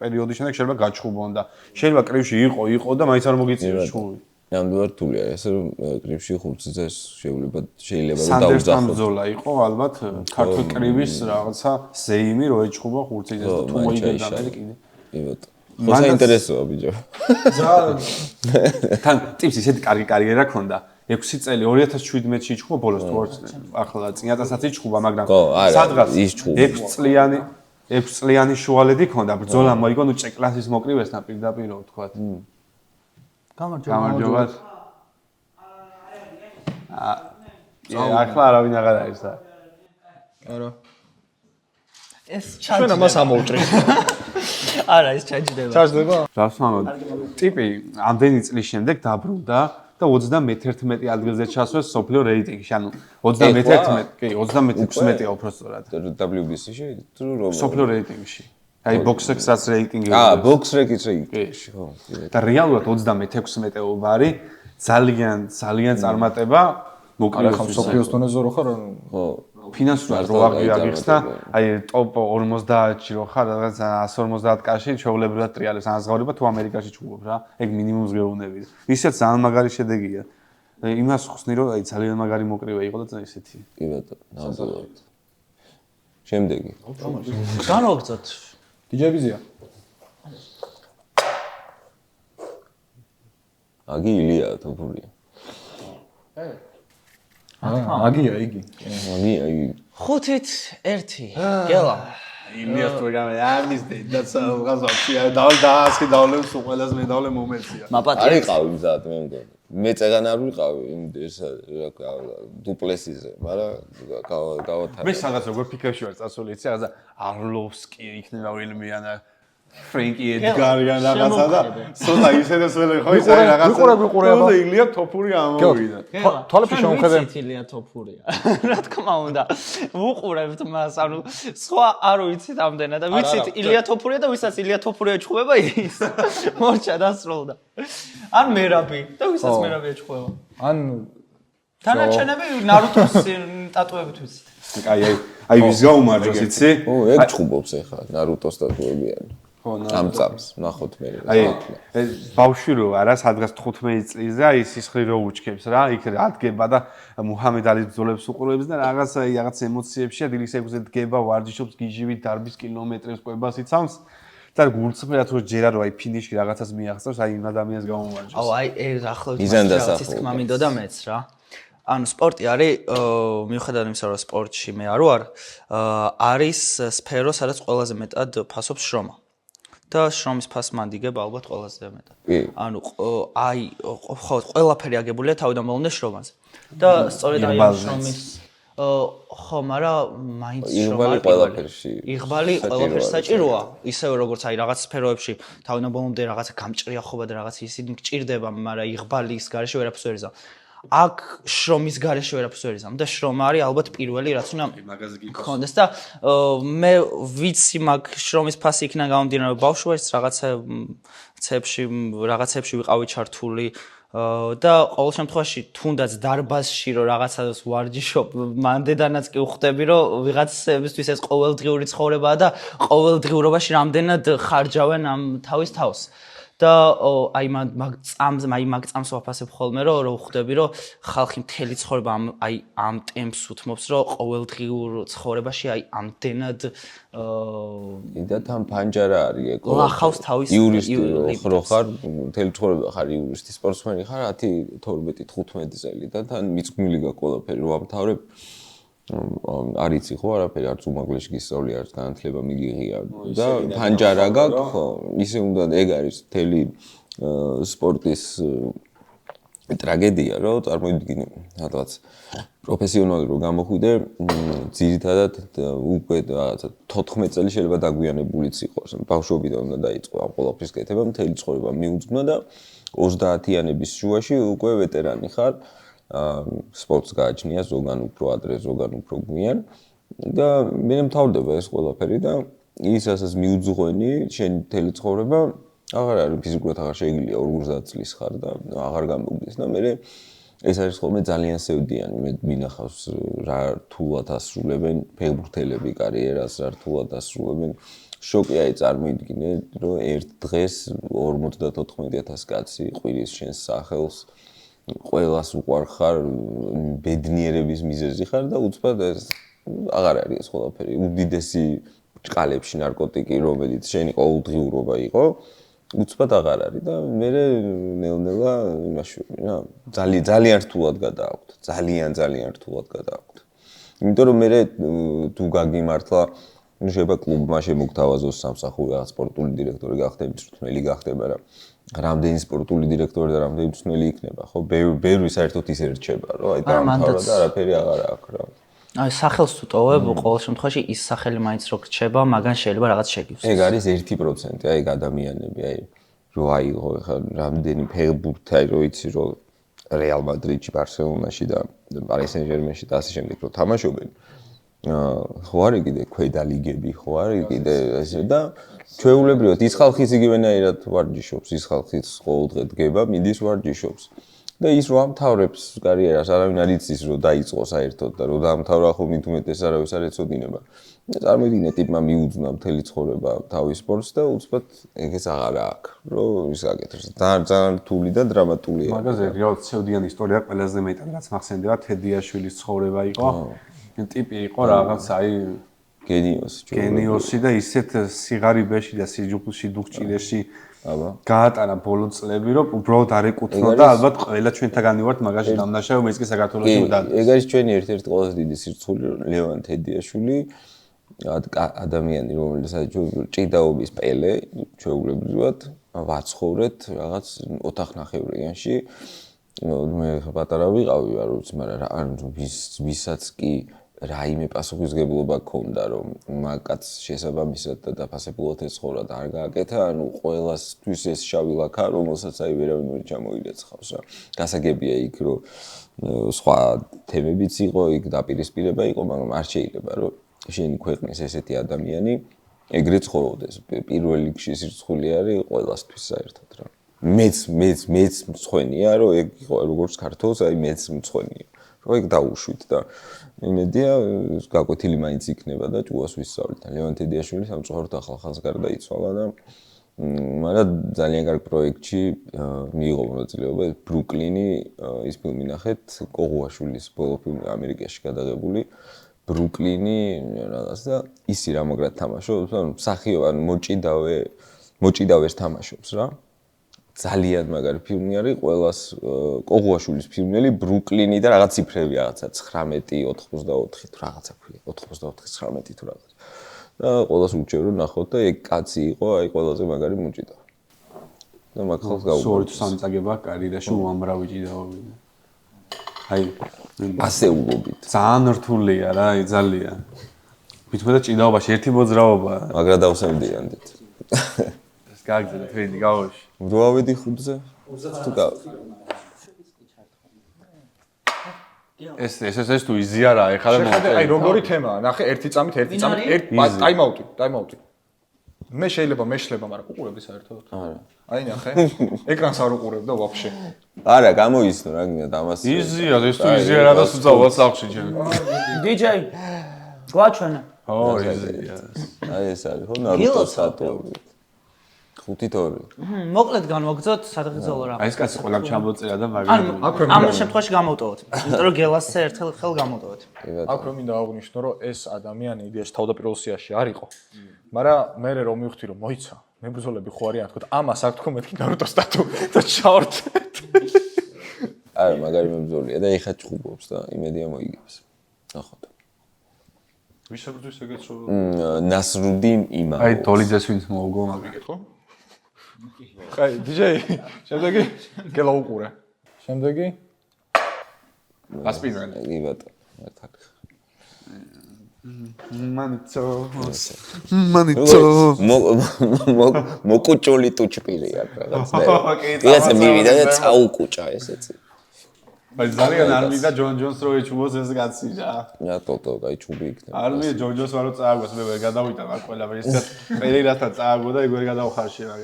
პერიოდის შემდეგ შეიძლება გაჩხუბონ და შეიძლება კრივში იყო და მაინც არ მოგიწევს ჩხუბი ნამდვილად რთულია ესე რომ კრივში ხურციძეს შეიძლება რომ დაუძახოს სამძოლა იყო ალბათ ქართულ კრივის რაღაცა ზეიმი რო ეჩხუბა ხურციძეს და თუ მოიგებდა მე კიდე ხო საინტერესოა ბიჭო. თან ტიპს ისეთი კარგი კარიერა ქონდა. 6 წელი 2017-ში იჩხუბა ბოლოს თუ ახლა წინათასაც იჩხუბა, მაგრამ სადღაც 6 წლიანი შუალედი ქონდა. ბრძოლა მოიგო ნუ ჭეკლასის მოკრივესთან პირდაპირ ვთქვათ. გამარჯობა. ახლა არავინ აღარ არის და. არა. ეს ჩაჭდება. ჩვენ ამას ამოვჭრით. არა, ეს ჩაჭდება. ჩაჭდება? რასვამოდ. ტიპი ამდენი წლის შემდეგ დაბრუნდა და 31 ადგილზე ჩასვეს სოფლიო რეიტინგში. ანუ 31-16-ია უბრალოდ. WBC-ში თუ რომ სოფლიო რეიტინგში. აი ბოქსერსაც რეიტინგი. ბოქსერკის ხო. და რეალურად 31-16 ვარი ძალიან წარმატება მოკლედ ხარ სოფლიოს დონეზე რო ხარ ხო ფინანსურად რო აღიხსნა აი ტოპ 50-ში რო ხარ რაღაც 150 კაში ჩვეულებრივად ტრიალებს ანაზღაურება თუ ამერიკაში ჩუბობ რა ეგ მინიმუმს გეუბნები ისეც ძალიან მაგარი შედეგია იმას ხსნი რომ აი ძალიან მაგარი მოკრივე იყო და ესეთი კი ბატონო ნამდვილად შემდეგი განვაგრძოთ დიჯებიზია აგი ილია თოფურია აგია იგი. აგია იგი. 5-1. გელა. ილიას პროგრამა ამის დედაც რაღაცა დაასკი დავლებს უყველას მედავლე მომეცია. არ იყავი მზად მე მგონი. მე წეგან არ ვიყავი იმ ეს დუპლესიზე, მაგრამ გავათავე. მე სადაც როგორ ფიქრებში ვარ წასული იცი რაღაცა არლოვსკი იქნება ვილმიანა ფრენკი ედგარი ან რაღაცა და სოთა ისედაც ველი ხო ის არის რაღაცა ვიყურება ილია თოფური ამოვიდა თვალებში შევხედე ილია თოფურია რა თქმა უნდა ვუყურებთ მას ანუ სხვა არ ვიცით ამდენად და ვიცით ილია თოფურია და ვისაც ილია თოფურია ჭხუება ის მორჩა დასრულდა ან მერაბი და ვისაც მერაბი ჭხუება ან თანაჩენები ნარუტოს ტატუებით ვიცით აი ვის გაუმარჯოს იცი ო ეგ ჭხუბობს ახლა ნარუტოს ტატუებიანი ამ წამს ნახოთ მე აი ბავშვი რო არა სადღაც 15 წლისზე აი სისხლი რო უჩქებს რა იქ ადგება და მუჰამედ ალის ბრძოლებს უყურებს და რაღაც ემოციებში დილის 6-ზე დგება ვარჯიშობს გიჟივით დარბის კილომეტრებს ყვებას იცავს და გულწრფელად თუ ჯერა რომ აი ფინიში რაღაცას მიაღწევს, აი იმ ადამიანს გამომარჯვებს. აუ აი ახლავე მიზან და რაღაცის საფუძველი. თქმა მინდოდა მეც რა. ანუ სპორტი არის მიუხედავად იმისა, რომ სპორტში მე არ ვარ, არის სფერო, სადაც ყველაზე მეტად ფასობს შრომა. და შრომის ფასს მანდიგებ ალბათ ყველაზე მეტად. ანუ აი ხო ყველაფერი აგებულია თავიდან ბოლომდე შრომაზე. და სწორედ აი ამ შრომის ხო, მაგრამ მაინც შრომა ყველაფერში. იღბალი ყველაფერში საჭიროა, ისევე როგორც აი რაღაც სფეროებში თავიდან ბოლომდე რაღაც გამჭრიახობა და რაღაც ისინი გჭირდება, მაგრამ იღბალის გარეშე ვერაფერს ვერ იზამ. აქ შრომის გარეშე ვერაფერს ვერ იზამ და შრომა არის ალბათ პირველი რაც უნდა მქონდეს და მე ვიცი მაგ შრომის ფასი იქნა გამომდინარე ბავშვებს რაღაცებში ვიყავი ჩართული და ყოველ შემთხვევაში თუნდაც დარბაზში რომ რაღაცას ვარჯიშობ მანდედანაც კი ვხვდები რომ ვიღაცებისთვის ეს ყოველდღიური ცხოვრებაა და ყოველდღიურობაში რამდენად ხარჯავენ ამ თავის თავს და აი მაგ წამს ვაფასებ ხოლმე რომ ხვდები რომ ხალხი მთელი ცხოვრება აი ამ ტემპს უთმობს რომ ყოველდღიურ ცხოვრებაში აი ამდენად და თან ფანჯარა არის ეკო ლახავს თავის იურისტი რო ხარ მთელი ცხოვრება ხარ იურისტი სპორტსმენი ხარ 10 12 15 წელი და თან მიწმილი გა ყველაფერი რომ ამთავრებ არიცი ხო არაფერი არც უმაღლესი გისწავლი არც განათლება მიგიღია და ფანჯარა გაქვს ხო ისე უნდა ეგ არის მთელი სპორტის ტრაგედია რომ წარმოვიდგინე რაღაც პროფესიონალი რო გამოხვიდე ძირითადად უკვე რაღაცა 14 წელი შეიძლება დაგვიანებულიც იყოს ბავშვობიდან უნდა დაიწყო ამ ყველაფრის კეთება მთელი ცხოვრება მიუძღვნა და 30-იანების შუაში უკვე ვეტერანი ხარ სპორტს გააჩნია ზოგან უფრო ადრე, ზოგან უფრო გვიან და მე მთავრდება ეს ყველაფერი და ის ასაც მიუძღვენი შენ მთელი ცხოვრება აღარ არის ფიზიკურად აღარ შეიძლება 50 წლის ხარ და აღარ გამოგდის და მე ეს არის ხოლმე ძალიან სევდიანი მე მინახავს რა რთულად ასრულებენ ფეხბურთელები კარიერას რა რთულად ასრულებენ შოკი აი წარმოიდგინე რომ ერთ დღეს 54,000 კაცი ყვირის შენს სახელს ყველას უყვარ ხარ ბედნიერების მიზეზი ხარ და უცბად ეს აღარ არის ეს ყველაფერი უდიდესი ჭყალებში ნარკოტიკი რომელიც შენი ყოველდღიურობა იყო უცბად აღარ არის და მე ნელ-ნელა იმაში რა ძალიან რთულად გადააქვთ ძალიან რთულად გადააქვთ იმიტომ რომ მე თუ გაგიმართლა შეიძლება კლუბმა შემოგთავაზოს სამსახური რაღაც სპორტული დირექტორი გახდები მწვრთნელი გახდება რა რამდენი სპორტული დირექტორი და რამდენი მწვრთნელი იქნება ხო ბევრი საერთოდ ისე რჩება რომ აი დაამთავრა და არაფერი აღარ აქვს რა აი სახელს თუ ტოვებ ყოველ შემთხვევაში ის სახელი მაინც რო რჩება მაგან შეიძლება რაღაც შეგივს ეგ არის 1% აი ადამიანები აი რო აიღო ხა რამდენი ფეხბურთი აი რო იცი რომ რეალ მადრიდში ბარსელონაში და პარი სენ-ჟერმენში და ასე შემდეგ რო თამაშობენ ხო არის კიდე ქვედა ლიგები ხო არის კიდე ესე და ჩვეულებრივად ის ხალხის იგივენაირად ვარჯიშობს ის ხალხის ყოველდღე დგება მიდის ვარჯიშობს და ის რომ ამთავრებს კარიერას არავინ არ იცის რომ დაიწყო საერთოდ და რომ დაამთავრა ხო მით უმეტეს არავის არ ეცოდინება წარმოიდგინე ტიპმა მიუძღვნა მთელი ცხოვრება თავის სპორტს და უცბად ეგეც აღარ აქვს რომ ის აკეთებს ძალიან რთული და დრამატულია მაგაზე რეალურად ცევდიანი ისტორია ყველაზე მეტად რაც მახსენდება თედიაშვილის ცხოვრება იყო ტიპი იყო რაღაც აი გენიოსი და ისეთ სიღარიბეში და სიჯულში დუხჭირეში გაატარა ბოლო წლები რომ უბრალოდ არ ეკუთვნოდა და ალბათ ყველა ჩვენთაგანი ვართ მაგაში დამნაშავე მეც კი საქართველოში ვდად ეგ არის ჩვენი ერთ-ერთი ყველაზე დიდი სირცხული ლევან თედიაშვილი ადამიანი რომელიც ჭიდაობის პელე ჩვეულებრივად ვაცხოვრეთ რაღაც ოთახნახევრიანში მე პატარა ვიყავი არც მაგრამ ვისაც კი რაიმე პასუხისგებლობა ქონდა რომ მაგაც შესაბამისად და დაფასებულად ეცხოვრა და არ გააკეთა ანუ ყველასთვის ეს შავი ლაქა რომელსაც აი ვერავინ ვერ ჩამოირეცხავს რა გასაგებია იქ რომ სხვა თემებიც იყო იქ დაპირისპირება იყო მაგრამ არ შეიძლება რომ შენი ქვეყნის ესეთი ადამიანი ეგრე ცხოვრობდეს პირველ რიგში სირცხული არის ყველასთვის საერთოდ რა მეც მწვენია რომ ეგ იყო როგორც ქართულს აი მეც მწვენია რომ ეგ დაუშვით და იმედია გაკვეთილი მაინც იქნება და ჭუას ვისწავლით. ლევან თედიაშვილი სამწუხაროდ ახალ-ახალს გარდაიცვალა და მაგრამ ძალიან კარგ პროექტში მიიღო მონაწილეობა ბრუკლინი ის ფილმი ნახეთ კოღუაშვილის ბოლო ფილმი ამერიკაში გადაღებული ბრუკლინი რაღაც და ისი რა მაგრად თამაშობს, ანუ მსახიობ, ანუ მოჭიდავეს თამაშობს რა. ძალიან მაგარი ფილმი არის, ყველას კოღუაშვილის ფილმელი ბრუკლინი და რაღაც ციფრები რაღაცა 19:84 თუ რაღაცა ქვია, 84:19 თუ რაღაც. და ყველას ურჩევ რომ ნახოთ და ეგ კაცი იყო, აი ყველაზე მაგარი მოჭიდავე. და მაგ ხალხს სორი თუ სამი წაგება კარიერაში უამრავი ჭიდაობია. აი ასეულობით. ძალიან რთულია რა, აი ძალიან. მithmeდა ჭიდაობაში ერთი მოძრაობა. მაგრა დავსემდიანდით. ეს გაგზავნე ფრენდი გავოში. როავედი 5-ზე? თუ გავა. ეს თუ იზიარა ეხლა აი როგორი თემაა, ნახე ერთი წამით ტაიმაუტი. მე შეიძლება მეშლება, მაგრამ უყურებდი საერთოდ. არა. აი ნახე, ეკრანს არ უყურებ და ვაფშე. არა, გამოიცნო რა გინდა დამას. იზია, ეს თუ იზიარა და სუძავა სახში ჩემი. DJ გვაჩვენა. ო, იზია. აი ეს არის, ხო, ნარუტო სატური. 5-2. მოკლედ განვაგრძოთ სადღეღოლო რა. აი ეს კაცი ყველა ჩამოწერა და მაგარი. ამ შემთხვევაში გამოვტოვოთ. იმიტომ რომ გელასზე ერთხელ ხელ გამოვტოვოთ. აქ რომ მინდა აღვნიშნო, რომ ეს ადამიანი იდეაში თავდაპირველ სიაში არ იყო. მაგრამ მე რომ მივხვდი რომ მოიცა, მებრძოლები ხო არიან თქო, ამას აქ თქო მეთქი ნარუტო სტატუ და ჩავერთეთ. არა, მაგარი მებრძოლია და ეხა ჭუბობს და იმედია მოიგებს. ნახოთ. ვის აბრძვის ეგეც რო ნასრუდინ იმამოვს. აი დოლიძეს ვინც მოუგო მაგიკეთ ხო? აი DJ, შემდეგი გელა უყურე. შემდეგი ასპირანი. კი ბატონო, მართალ. მანიცო მოკუჭული ტუჩპილია რაღაც და ეს მივიდა და წაუკუჭა ესეც. აი ძალიან არ მინდა ჯონ ჯონს რო ეჩუბოს ეს კაცი რა. რა ტოტო, აი ჩუბი იქნება. არ მინდა ჯონ ჯონს ვარო წააგოს, მე ვერ გადავიტან აქ ყველაფერი. ეს პერეირასთან წააგო და ეგ ვერ გადავხარში რა.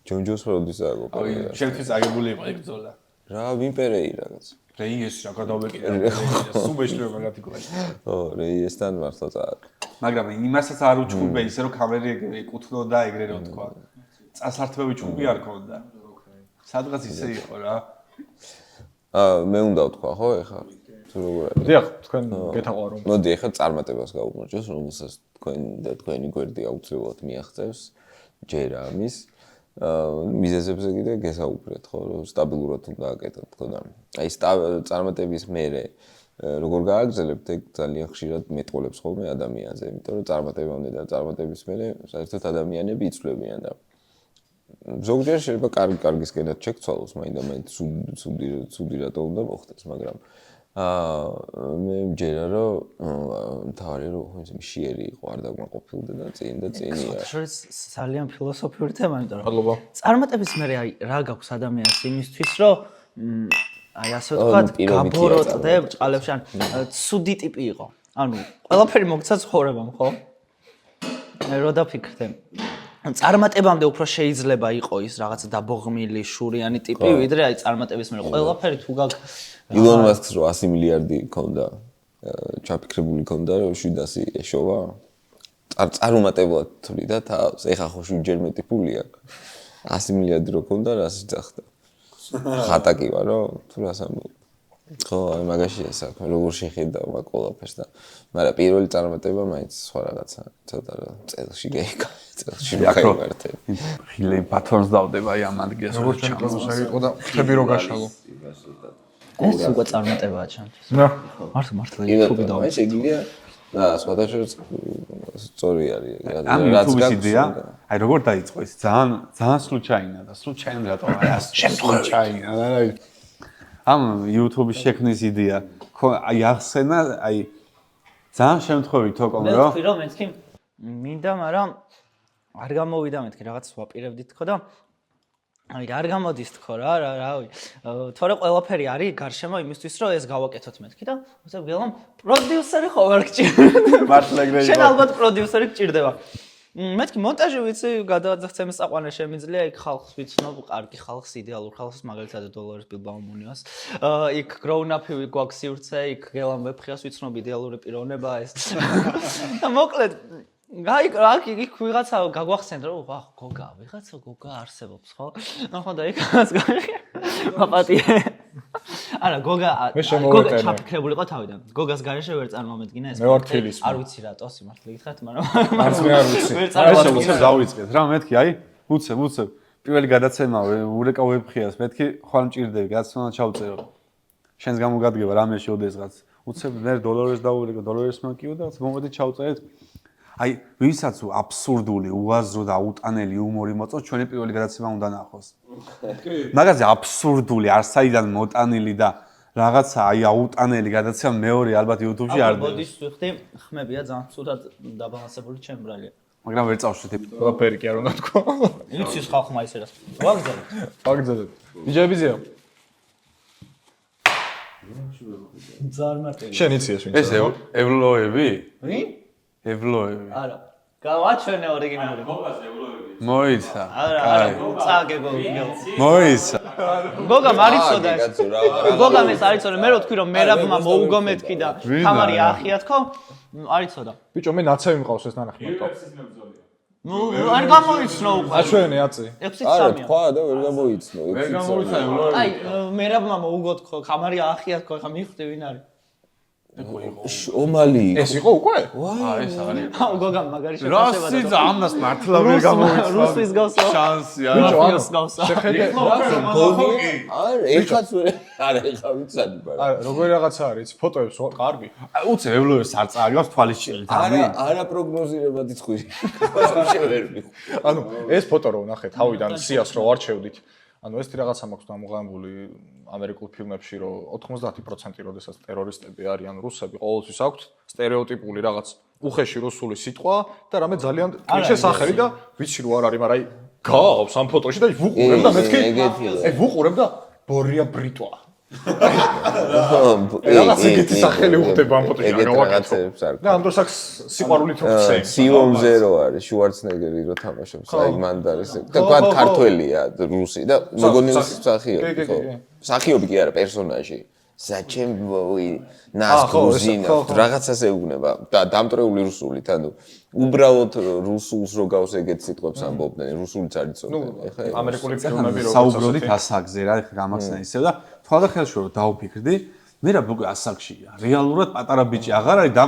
ჯონ ჯონს როდის ააგო? აი შევთვის აგებული იყო ეგ ბრძოლა. რა ვინ პერეირა კაც? რეიეს რა გადავეკიდა. სუბეშლიო მაგათი ყოლა. ო, რეიესთან მართლა წააგო. მაგრამ იმასაც არ უჩხუბე ისე რომ კამერი ეკუთვნოდა ეგრე რო თქვა. წასართმევი ჩუბი არ ქონდა. სადღაც ისე იყო რა. მე უნდა ვთქვა ხო ეხლა? თუ როგორ არის? დიახ, თქვენ გეთაყვა რომ. მოდი ეხლა წარმატებას გავუმარჯოს, რომელსაც თქვენ და თქვენი გვერდი აუცილებლად მიაღწევს ჯერ ამის. მიზეზებზე კიდე გესაუბრეთ ხო, რომ სტაბილურად უნდა აკეთოთ თქო და აი წარმატების მერე როგორ გააგრძელებთ, ეგ ძალიან ხშირად მეტყოლებს ხოლმე ადამიანზე, იმიტომ რომ წარმატებამდე და წარმატების მერე საერთოდ ადამიანები იცვლებიან და ზოგჯერ შეიძლება კარგისკენად შეგცვალოს, მაინდა-მაინც ცუდი რატო უნდა მოხდეს, მაგრამ მე მჯერა რომ თავარი რომ მშიერი იყო, არ დაგმაყოფილდა და წინია. შორის ძალიან ფილოსოფიური თემა, იმიტომ რომ მადლობა. წარმატების მერე აი რა გაქვს ადამიანს იმისთვის, რომ აი ასე ვთქვათ, გაბოროტდე ბჭყალებში, ან ცუდი ტიპი იყო. ანუ ყველაფერი მოგცა ცხოვრებამ, ხო? მე რო დაფიქრდე. წარმატებამდე უფრო შეიძლება იყო ის რაღაცა დაბოღმილი, შურიანი ტიპი, ვიდრე აი წარმატების მერე ყველაფერი თუ გაქვს ილონ მასკს რო 100 მილიარდი ქონდა, ჩაფიქრებული ქონდა, რომ 700 ეშოვა. წარუმატებლად თვლიდა თავს, ეხა ხო 7-ჯერ მეტი ფული აქვს. 100 მილიარდი რო ქონდა, რას იძახდა. ხატა კი ვარო, თუ რას ამბობ. ხო, აი მაგაშია საქმე, როგორ შეხედავ მაგ ყველაფერს და მაგრამ პირველი წარმატება მაინც სხვა რაღაცა, ცოტა რა წელში გაიგო, წელში გაიმართე. ხილე პატრონს დავდება აი ამ ადგილას როგორც ჩემს აიყო და ხები რო გაშალო. ეს უკვე წარმატებაა ჩემთვის. ნა, მართლა YouTube-ი აი შეგიძლია და სხვადასხვა სწორი არის. ამ YouTube-ის იდეა, აი როგორ დაიწყო ეს ძალიან სლუჩაინა და სლუჩაინ რატო არა შემთხვევით. ამ YouTube-ის შექმნის იდეა, აი ახსენა, აი ძალიან შემთხვევით თქო მე რომ ვთქვი რომ მეთქი მინდა, მაგრამ არ გამოვიდა მეთქი რაღაც ვაპირებდით თქო და აი არ გამოდის თქო რავი. თორე ყველაფერი არის გარშემო იმისთვის რომ ეს გავაკეთოთ მეთქი და უცებ გელამ პროდიუსერი ხო არ გჭირდება. მართლა ეგრე იყო. შენ ალბათ პროდიუსერი გჭირდება. მეთქი მონტაჟი ვიცი, გადააძახცემის საყვანე შემიძლია, იქ ხალხს ვიცნობ, კარგი ხალხს, იდეალურ ხალხს, მაგალითად დოლარის ბილბაუმუნიას. იქ grown-up-ი გვაქვს სივრცე, იქ გელამ ვეფხიას ვიცნობ, იდეალური პიროვნება ეს. და მოკლედ აქ იქ ვიღაცა გაგვახსენდა რომ ვახ გოგა, ვიღაცა გოგა არსებობს, ხო? ნახო და იქ აპატიე. არა, გოგა მე შემოვეტანე. გოგა ჩაფიქრებულიყო თავიდან. გოგას garaშე ვერ წარმომედგინა ეს. მე ვარ თბილისში. არ ვიცი რატო, სიმართლე გითხრათ, მაგრამ არც მე არ ვიცი. ვერ აი წარმოვადგინე. უცებ დავიწყეთ რა მეთქი აი უცებ პირველი გადაცემა ურეკა ვებხიას მეთქი ხვალ მჭირდები გადაცემა ჩავწერო შენს გამოგადგება რამე შევდესღაც უცებ მე დოლარს დავურეკა დოლარს მოკიო და მომედი ჩავწერეთ აი ვისაც აბსურდული უაზრო და აუტანელი იუმორი მოწონს ჩვენი პირველი გადაცემა უნდა ნახოს მაგაზე აბსურდული არსაიდან მოტანილი და რაღაცა აი აუტანელი გადაცემა მეორე ალბათ YouTube-ში არ დგას მოდის ვიხდი ხმებია ძალიან ცუდად დაბალანსებული ჩემ ბრალია. მაგრამ ვერ წავშვით ყველაფერი კი არ უნდა თქვა. იცის ხალხმა ისე რას. ვაგზავნე. აგძადეთ. ბიჯებიზეო. ძალიან მარტივია. შენ იცი ეს ვინც. ეს ევლოები? ვინ? ევლოები. არა. გავაჩვენე ორიგინალი. მოიცა. არა, წაგებო. მოიცა. გოგა მარიცოდა ეს. კაცო, რა. გოგა მე არიცოდა, მე რო თქვი რომ მერაბმა მოუგო მეთქი და თამარი ახია თქო, არიცოდა. ბიჭო მე ნაცევი მყავს ეს ნანახი მარტო. ნუ არ გამოიცნო უკვე. აჩვენე აწი. 6-3. არა, თქვა და ვერ გამოიცნო. ვერ გამოიცა ევლოები. აი, მერაბმა მოუგო თქო, თამარი ახია თქო, ხა მიხვდი ვინ არის. ომალი. ეს იყო უკვე? ეს არის. აუ გოგა მაგარი რასი და ამას მართლა ვერ გამოიცა. რუსის გავსო. შანსი ბიჭო არა. ანუ გავსო. შეხედე. არა, ეხაც ვერ არა, ეხა ვიცადი ბარა. არა, როგორი რაღაცა არის, ფოტოებს კარგი. უცე ევლოებს არ წააგავს თვალის ჭირით. არა პროგნოზირებად იცხვირი. ვერ მიხ. ანუ ეს ფოტო რო ნახე თავიდან სიას რო არჩევდით. ანუ ეს რაღაცა მაქვს დამოღანებული ამერიკულ ფილმებში რომ 90% როდესაც ტერორისტები არიან რუსები, ყოველთვის აქვთ სტერეოტიპული რაღაც უხეში რუსული სიტყვა და რამე ძალიან კლიშე სახელი და ვიცი რო არ არის, მაგრამ აი გავს ამ ფოტოში და ვუყურებ და მეთქი. აი ვუყურებ და ბორია ბრიტვა. რაღაც ეგეთი სახელი უხდება ამ ფოტოში, რა რაღაცებს არ. და ამ დროს აქ სიყვარულით რო ხსენ. CO0 არის შვარცნეგერი რო თამაშობს, აი მანდ არის. და თქვა ქართველია რუსი და მოგონი მსახიობი, ხო? მსახიობი კი არა, პერსონაჟი. Зачем вы нас грузина? რაღაცას ეუბნება და დამტრეული რუსულით, ანუ უბრალოდ რუსულს რო გავს ეგეთ სიტყვებს ამბობდნენ, რუსულიც არ იცოდნენ. ეხა ამერიკული ფილმები როგორც საუბრობდით ასაკზე რა, გამახსნა ისევ და თვალდა ხელში რომ დავფიქრდი, მე რა უკვე ასაკშია. რეალურად პატარა ბიჭი აღარ არის და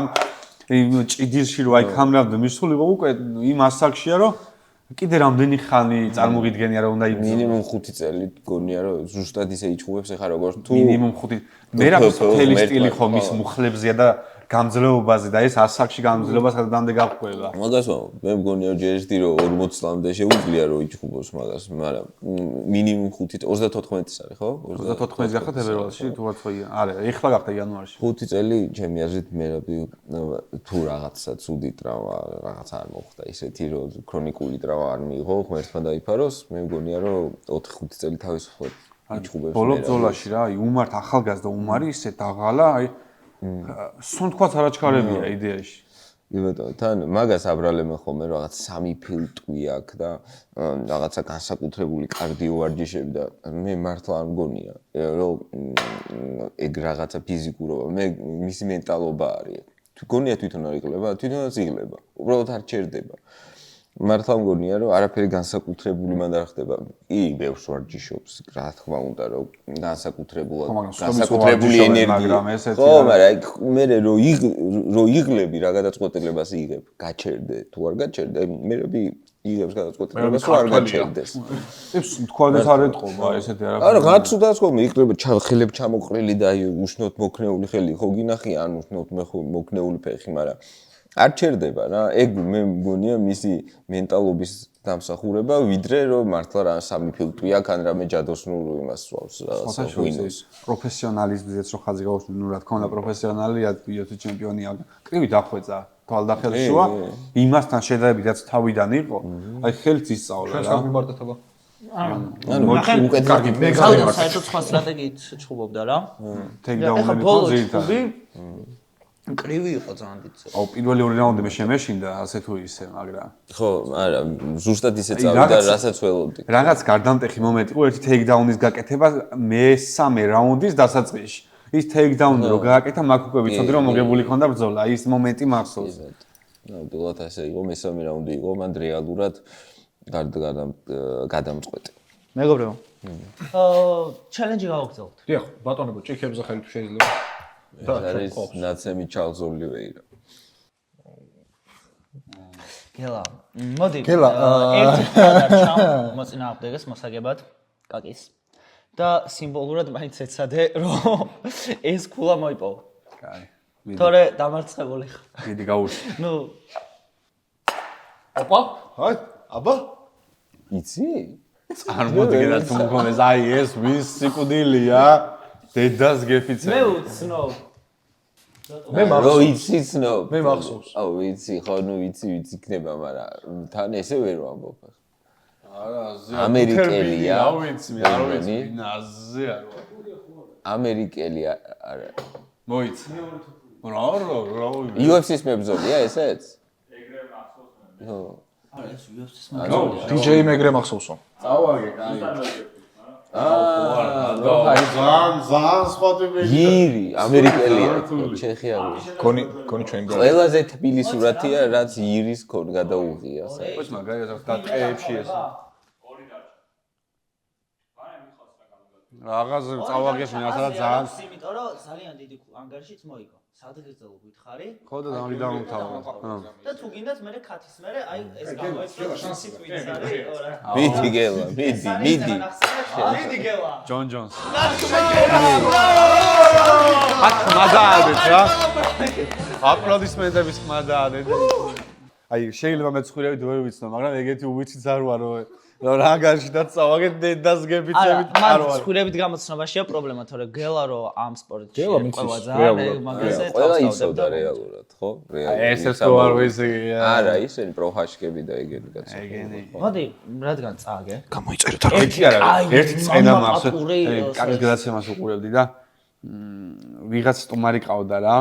ჭიდილში რო აი კამერამდე მისულიყო უკვე იმ ასაკშია რომ კიდე რამდენი ხანი წარმოგიდგენია რომ უნდა იბრძო. მინიმუმ 5 წელი გონია რომ ზუსტად ისე იჭუბებს ეხა როგორ თუ მინიმუმ 5 მე რა მთელი სტილი ხო მის მუხლებზეა და გამძლეობაზე და ეს ასაკში გამძლეობას გადამდე გაყვება. მაგას მე მგონია რომ ჯერჯერობით რომ 40 წლამდე შეუძლია რომ იჭუბოს მაგას, მაგრამ მინიმუმ 5 34-ის არის ხო? 34-ის გახდა თებერვალში თუ არც არა, ეხლა გახდა იანვარში. 5 წელი ჩემი აზრით მე თუ რაღაცა ცუდი ტრავმა რაღაც არ მოხდა ისეთი რომ ქრონიკული ტრავმა არ მიიღო, ღმერთმა დაიფაროს, მე მგონია რომ 4-5 წელი თავისუფლად იჭუბებს. ბოლო ბრძოლაში რა, აი უმართ ახალგაზრდა უმარი ისე დაღალა, აი სუნთქვაც არაჩქარებია იდეაში. იმიტომ თან მაგას აბრალებენ ხოლმე რაღაც 3 ფილტვი აქვს და რაღაცა განსაკუთრებული კარდიოვარჯიშები და მე მართლა არ მგონია რომ ეგ რაღაცა ფიზიკურობა, მე მისი მენტალობა არის. თუ გონია თვითონ არ იკლება, თვითონაც იღლება. უბრალოდ არ ჩერდება. მართლა მგონია რომ არაფერი განსაკუთრებული მანდ არ ხდება. ბევრს ვარჯიშობს, რა თქმა უნდა, რომ განსაკუთრებული ენერგია. ხო, მაგრამ მე რო იღლები რა გადაწყვეტილებას იღებ, გაჩერდე, თუ არ გაჩერდე, მე იღებს გადაწყვეტილებას, რომ არ გაჩერდეს. ეს თქვადეს არ ეთყობა ესეთი არაფერი. არა, გაცუდას ხომ იღლება ხელებ ჩამოყრილი და აი უშნოთ მოქნეული ხელი, ხო გინახია, ან უშნოთ მოქნეული ფეხი, მაგრამ არ ჩერდება რა, ეგ მე მგონია მისი მენტალობის დამსახურება, ვიდრე რომ მართლა რა 3 ფილტვი აქვს, ან რამე ჯადოსნურ იმას სვავს რაღაცა ვინოს. პროფესიონალიზმზეც რო ხაზი გავუსვი, ნუ რა თქმა უნდა პროფესიონალია, UFC ჩემპიონია, კრივი დახვეწა, თვალდახელშუა, იმასთან შედარებით რაც თავიდან იყო, აი ხელით ისწავლა რა. ჩვენს მიმართ აბა. ანუ უკეთ კარგი, მე საერთოდ საერთოდ სხვა სტრატეგიით ჩხუბობდა რა. ტეიქდაუნები ბოლო ძირითადად. ჩხუბი კრივი იყო ძალიან დიდი. აუ პირველი ორი რაუნდი მე შემეშინდა ასე თუ ისე, მაგრამ ხო, არა, ზუსტად ისე წავიდა, რასაც ველოდი. რაღაც გარდამტეხი მომენტი იყო ერთი ტეიქდაუნის გაკეთება მესამე რაუნდის დასაწყისში. ის ტეიქდაუნი რო გააკეთა, მაგ უკვე ვიცოდი რომ მოგებული ქონდა ბრძოლა, ის მომენტი მახსოვს. ნამდვილად ასე იყო, მესამე რაუნდი იყო, მან რეალურად გადამწყვეტი. მეგობრებო, ჩელენჯი გავაგზავნოთ. დიახ, ბატონებო, ჭიქებზე ხელი თუ შეიძლება. ეს არის ნაცემი ჩარლზ ოლივეირა. გელა, მოდი. გელა, ერთი დარჩა მოწინააღმდეგეს მოსაგებად კაკის. და სიმბოლურად მაინც ეცადე, რომ ეს ქულა მოიპოვა. კაი. თორე დამარცხებული ხარ. მიდი გაუშვი. ნუ ოპა, აი, აბა. იცი? წარმოდგენა თუ მგონეს აი ეს ვის სიკვდილია დედას გეფიცე. მე უცნობ. მე მახსოვს. იცი ცნობ. მე მახსოვს. აუ ვიცი, ხო, ნუ ვიცი იქნება, მაგრამ თან ესე ვერ ვამბობ. არა, ამერიკელია. არ ვიცი, მე არ ვიცი, ნაზე არ ვარ. ამერიკელია, არა. მოიცი. რა UFC-ს მებრძოლია ესეც? ხო. არა, ეს UFC-ს DJ მეგრე მახსოვსო. წავაგე, კაი. აი ზან სხვა ტიპი. ირი, ამერიკელია, ჩეხია. კონი ჩვენ გა. ყველაზე თბილი სურათია, რაც ირის გადაუღია. ეს მაგალითად და ტყეებში ეს. რაღაცა წავაგეს მე ასადა ძალიან იმიტომ რომ ძალიან დიდი ანგარიშიც მოიგო. სადღეღო გითხარი? ხო და დამთავრდა. და თუ გინდათ მე ქათის მე აი ეს გამოიწვია შანსი ვინც არის? მიდი გელა, მიდი. მიდი გელა. ჯონ ჯონს. ხმადაადეთ რა. აპლოდისმენტების ხმადაადეთ. აი შეიძლება მე ცხვირავით ვერ ვიცნო, მაგრამ ეგეთი უვიცით არ ვარ რომ რა გაშიდათ წავაგეთ დედას გეფიცებით არ არა, ვარ. ცხვირებით გამოცნობაშია პრობლემა, თორე გელა რო ამ სპორტში გელა მიცის, ყველა ძალიან მაგაზე ყველა იცოდა რეალურად, ხო? ეს თუ არ ვიცი. არა, ისინი პროჰაშკები და ეგენი კაცი. ეგენი. მოდი, რადგან წააგე? გამოიწერეთ რა. ერთი არა, ერთი წენა მახსოვს. მამაპური, კაკის გადაცემას უყურებდი და ვიღაც სტუმარი ყავდა რა.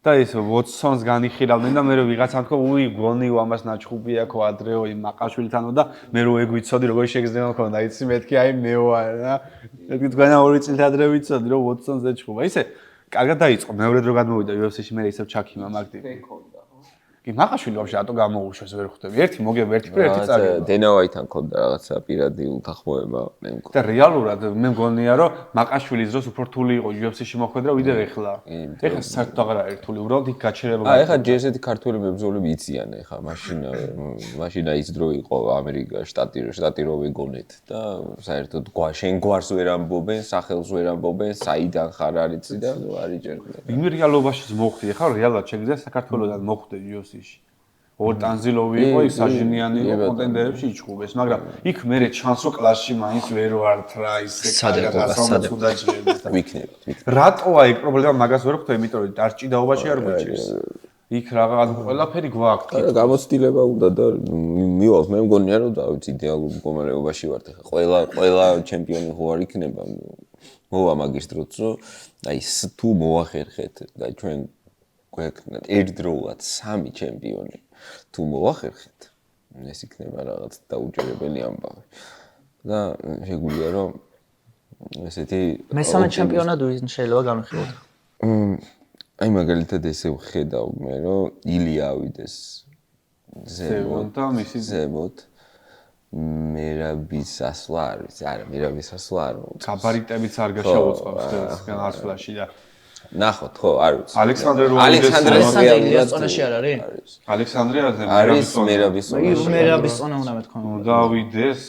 და ეს ვოტსონს განიხილავდნენ და მე რო ვიღაცამ თქვა, უი, გონიო ამას ნაჩხუბია კვადრეო იმ მაყაშვილთანო და მე რო ეგ ვიცოდი, როგორ შეგრძნება მქონდა, იცი მეთქი აი მე ვარ რა. მეთქი თქვენა 2 წელით ადრე ვიცოდი, რომ ვოტსონს ეჩხუბა. ისე კარგად დაიწყო, მეორე დრო გადმოვიდა UFC-ში, მე ისევ ჩაქიმა მაგდივ. კი, მაყაშვილი ვაფშე რატო გამოუშვეს ვერ ხვდები. ერთი მოგება, ერთი პრე, ერთი წარგება. დენავაითან ქონდა რაღაცა პირადი უთანხმოება, მე მგონი. და რეალურად მე მგონია რომ მაყაშვილის დროს უფრო რთული იყო UFC-ში მოხვედრა ვიდრე ეხლა. ეხლა საერთოდ აღარ არის რთული, უბრალოდ იქ გაჩერება. ეხლა ჯერსეთი ქართველი მებრძოლები იციან ეხლა, მაშინ ის დრო იყო ამერიკა შტატი რო ვეგონეთ და საერთოდ შენ გვარს ვერ ამბობენ, სახელს ვერ ამბობენ, საიდან ხარ არიცი და არის ჯერდა. იმ რეალობაშიც მოხვდი, ეხლა რეალურად შეგიძლია საქართველოსთან მოხვდე UFC-ში. ორ ტანზილოვი იყო, იქ საჟინიანი იყო, კონტენდერებში იჭუბეს, მაგრამ იქ მე ჩანსო კლასში მაინც ვერ ვართ რა, ისე კარგად უძაჭრებს და ვიქნებთ. რატოა ეგ პრობლემა მაგას ვერ ხვდები, იმიტომ რომ დარჭიდაობაში არ გვიჭირს. იქ რაღაც ყველაფერი გვაქვს. გამოცდილება უნდა და მივალთ, მე მგონია რომ დავით იდეალურ მდგომარეობაში ვართ ეხლა. ყველა ჩემპიონი ხო არ იქნება. მოვა მაგის დროც რომ აი თუ მოახერხეთ და ჩვენ გვექნათ ერთდროულად 3 ჩემპიონი თუ მოახერხეთ ეს იქნება რაღაც დაუჯერებელი ამბავი და შეგვიძლია რომ ესეთი მესამე ჩემპიონად ვინ შეიძლება განვიხილოთ? აი მაგალითად ესე ვხედავ მე რომ ილია ავიდეს ზემოთ და მისი ზემოთ მერაბის ასვლა არის არა მერაბის ასვლა არ მოუწევს გაბარიტებიც არ გაშაუწყავს ეს განასვლაში და ნახოთ ხო არ ვიცი ალექსანდრე ალექსანდრე ზონაში არ არის? ალექსანდრე არის მერაბის მერაბის ზონა უნდა მეთქვა. დავიდეს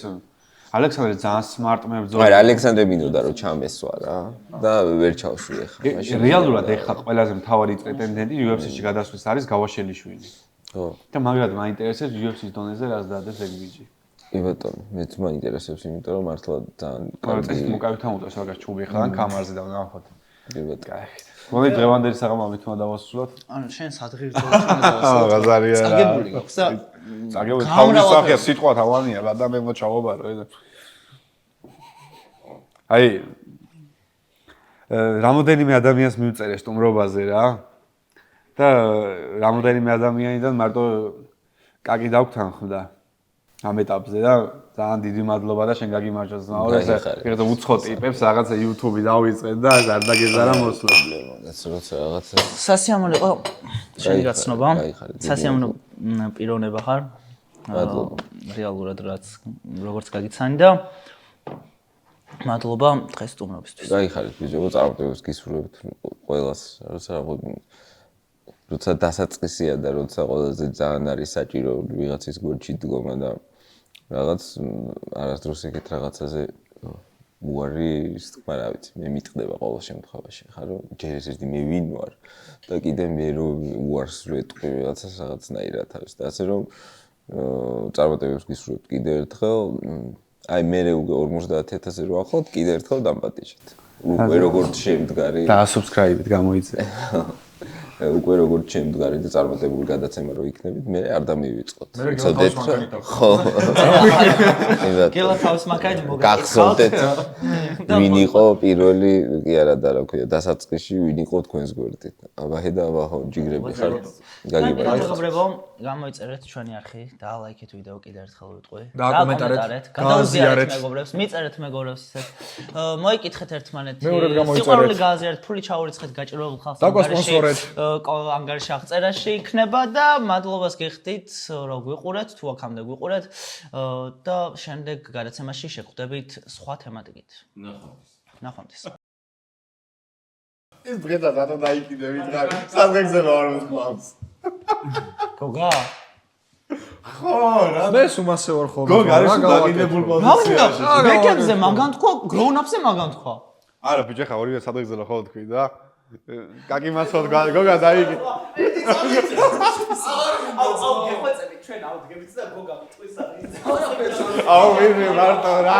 ალექსანდრე ძალიან smart მებრძოლი. არა ალექსანდრე მინდოდა რომ ჩამესვა რა და ვერ ჩავშვი ახლა რეალურად ეხლა ყველაზე მთავარი პრეტენდენტი UFC-ში გადასვლის არის გავაშელიშვილი. ხო და მაგრამ მაინტერესებს UFC-ს დონეზე რას დადეს ეგ ბიჭი. კი ბატონო მეც მაინტერესებს იმიტომ რომ მართლა ძალიან კარგი მოკავით ამოტოს რაღაც ჩუბი ხან კამარზე და ნახოთ. კი ბატონო კაი. მოდი დღევანდელი საღამოებით უნდა დავასრულოთ. ანუ შენ სადღეღო დავასრულოთ. გაზარია რა. წაგებული გაქვს და წაგებული თავის სახე სიტყვა თავანია რა და მე მოჩავობარო. აი რამოდენიმე ადამიანს მივწერე სტუმრობაზე რა. და რამოდენიმე ადამიანიდან მარტო კაკი დავგთანხმდა ამ ეტაპზე და ძალიან დიდი მადლობა და შენ გაგიმარჯოს მაო ესე პირდ უცხო ტიპებს რაღაცა YouTube-ი დავიწყეთ და არ დაგეზარა მოსვლა. როცა რაღაცა სასიამოვნო იყო შენი გაცნობა. სასიამოვნო პიროვნება ხარ. მადლობა. რეალურად რაც როგორც გაგიცანი და მადლობა დღეს სტუმრობისთვის. გაიხარეთ ბიჭო, წარმატებებს გისურვებთ ყველას, როცა დასაწყისია და როცა ყველაზე ძალიან არის საჭირო ვიღაცის გვერდში დგომა და რაღაც არასდროს ეგეთ რაღაცაზე უარი ის თქმა რა ვიცი, მე მიტყდება ყოველ შემთხვევაში, ხარ რომ ჯერ ერთი მე ვინ ვარ და კიდე მე რომ უარს ვეტყვი რაღაცას რაღაცნაირად არის და ასე რომ წარმატებებს გისურვებთ კიდე ერთხელ აი მე 50000-ზე რო ახლავთ კიდე ერთხელ დამპატიჟეთ. უკვე როგორც შემდგარი და subscribe-ით გამოიწე. უკვე როგორც შემდგარი და წარმატებული გადაცემა რო იქნებით, მე არ დამივიწყოთ. ცოდეთ ხო. გელა თავს მაგაი გახსოვდეთ ვინ იყო პირველი კი არა და რა ქვია დასაწყისში ვინ იყო თქვენს გვერდით. აბაჰე და აბაჰო ჯიგრები ხარ. გაგიბარეთ. მეგობრებო, გამოიწერეთ ჩვენი არხი და ლაიქეთ ვიდეო კიდე ერთხელ ვიტყვი. და კომენტარეთ, გადაუზიარეთ მეგობრებს, მიწერეთ მეგობრებს ისეთ. მოიკითხეთ ერთმანეთი. მეორედ გამოიწერეთ. სიყვარული გააზიარეთ, ფული ჩაურიცხეთ გაჭიროებულ ხალხს. დაგვასპონსორეთ. ანგარიში აღწერაში იქნება და მადლობას გიხდით რომ გვიყურეთ, თუ აქამდე გვიყურეთ და შემდეგ გადაცემაში შეგხვდებით სხვა თემატიკით. ნახვამდის. ეს დღესაც რატომ დაიკიდე ვითხარ? სადღეგზე ვარ მოსმავს. გოგა? ხო, რა. მე უმასე ვარ ხოლმე. გოგა არის დაგინებულ პოზიციაში. მეკებზე მაგან თქვა, გროუნ-აპზე მაგან თქვა. არა, ბიჭო, ხა ორივე სადღეგზე რა ხო თქვი და გაგიმაცოთ გოგა დაიკიდე. აუ, გეხვეწები ჩვენ აუდგებით და გოგა მწვის არის. აუ, მე მარტო რა.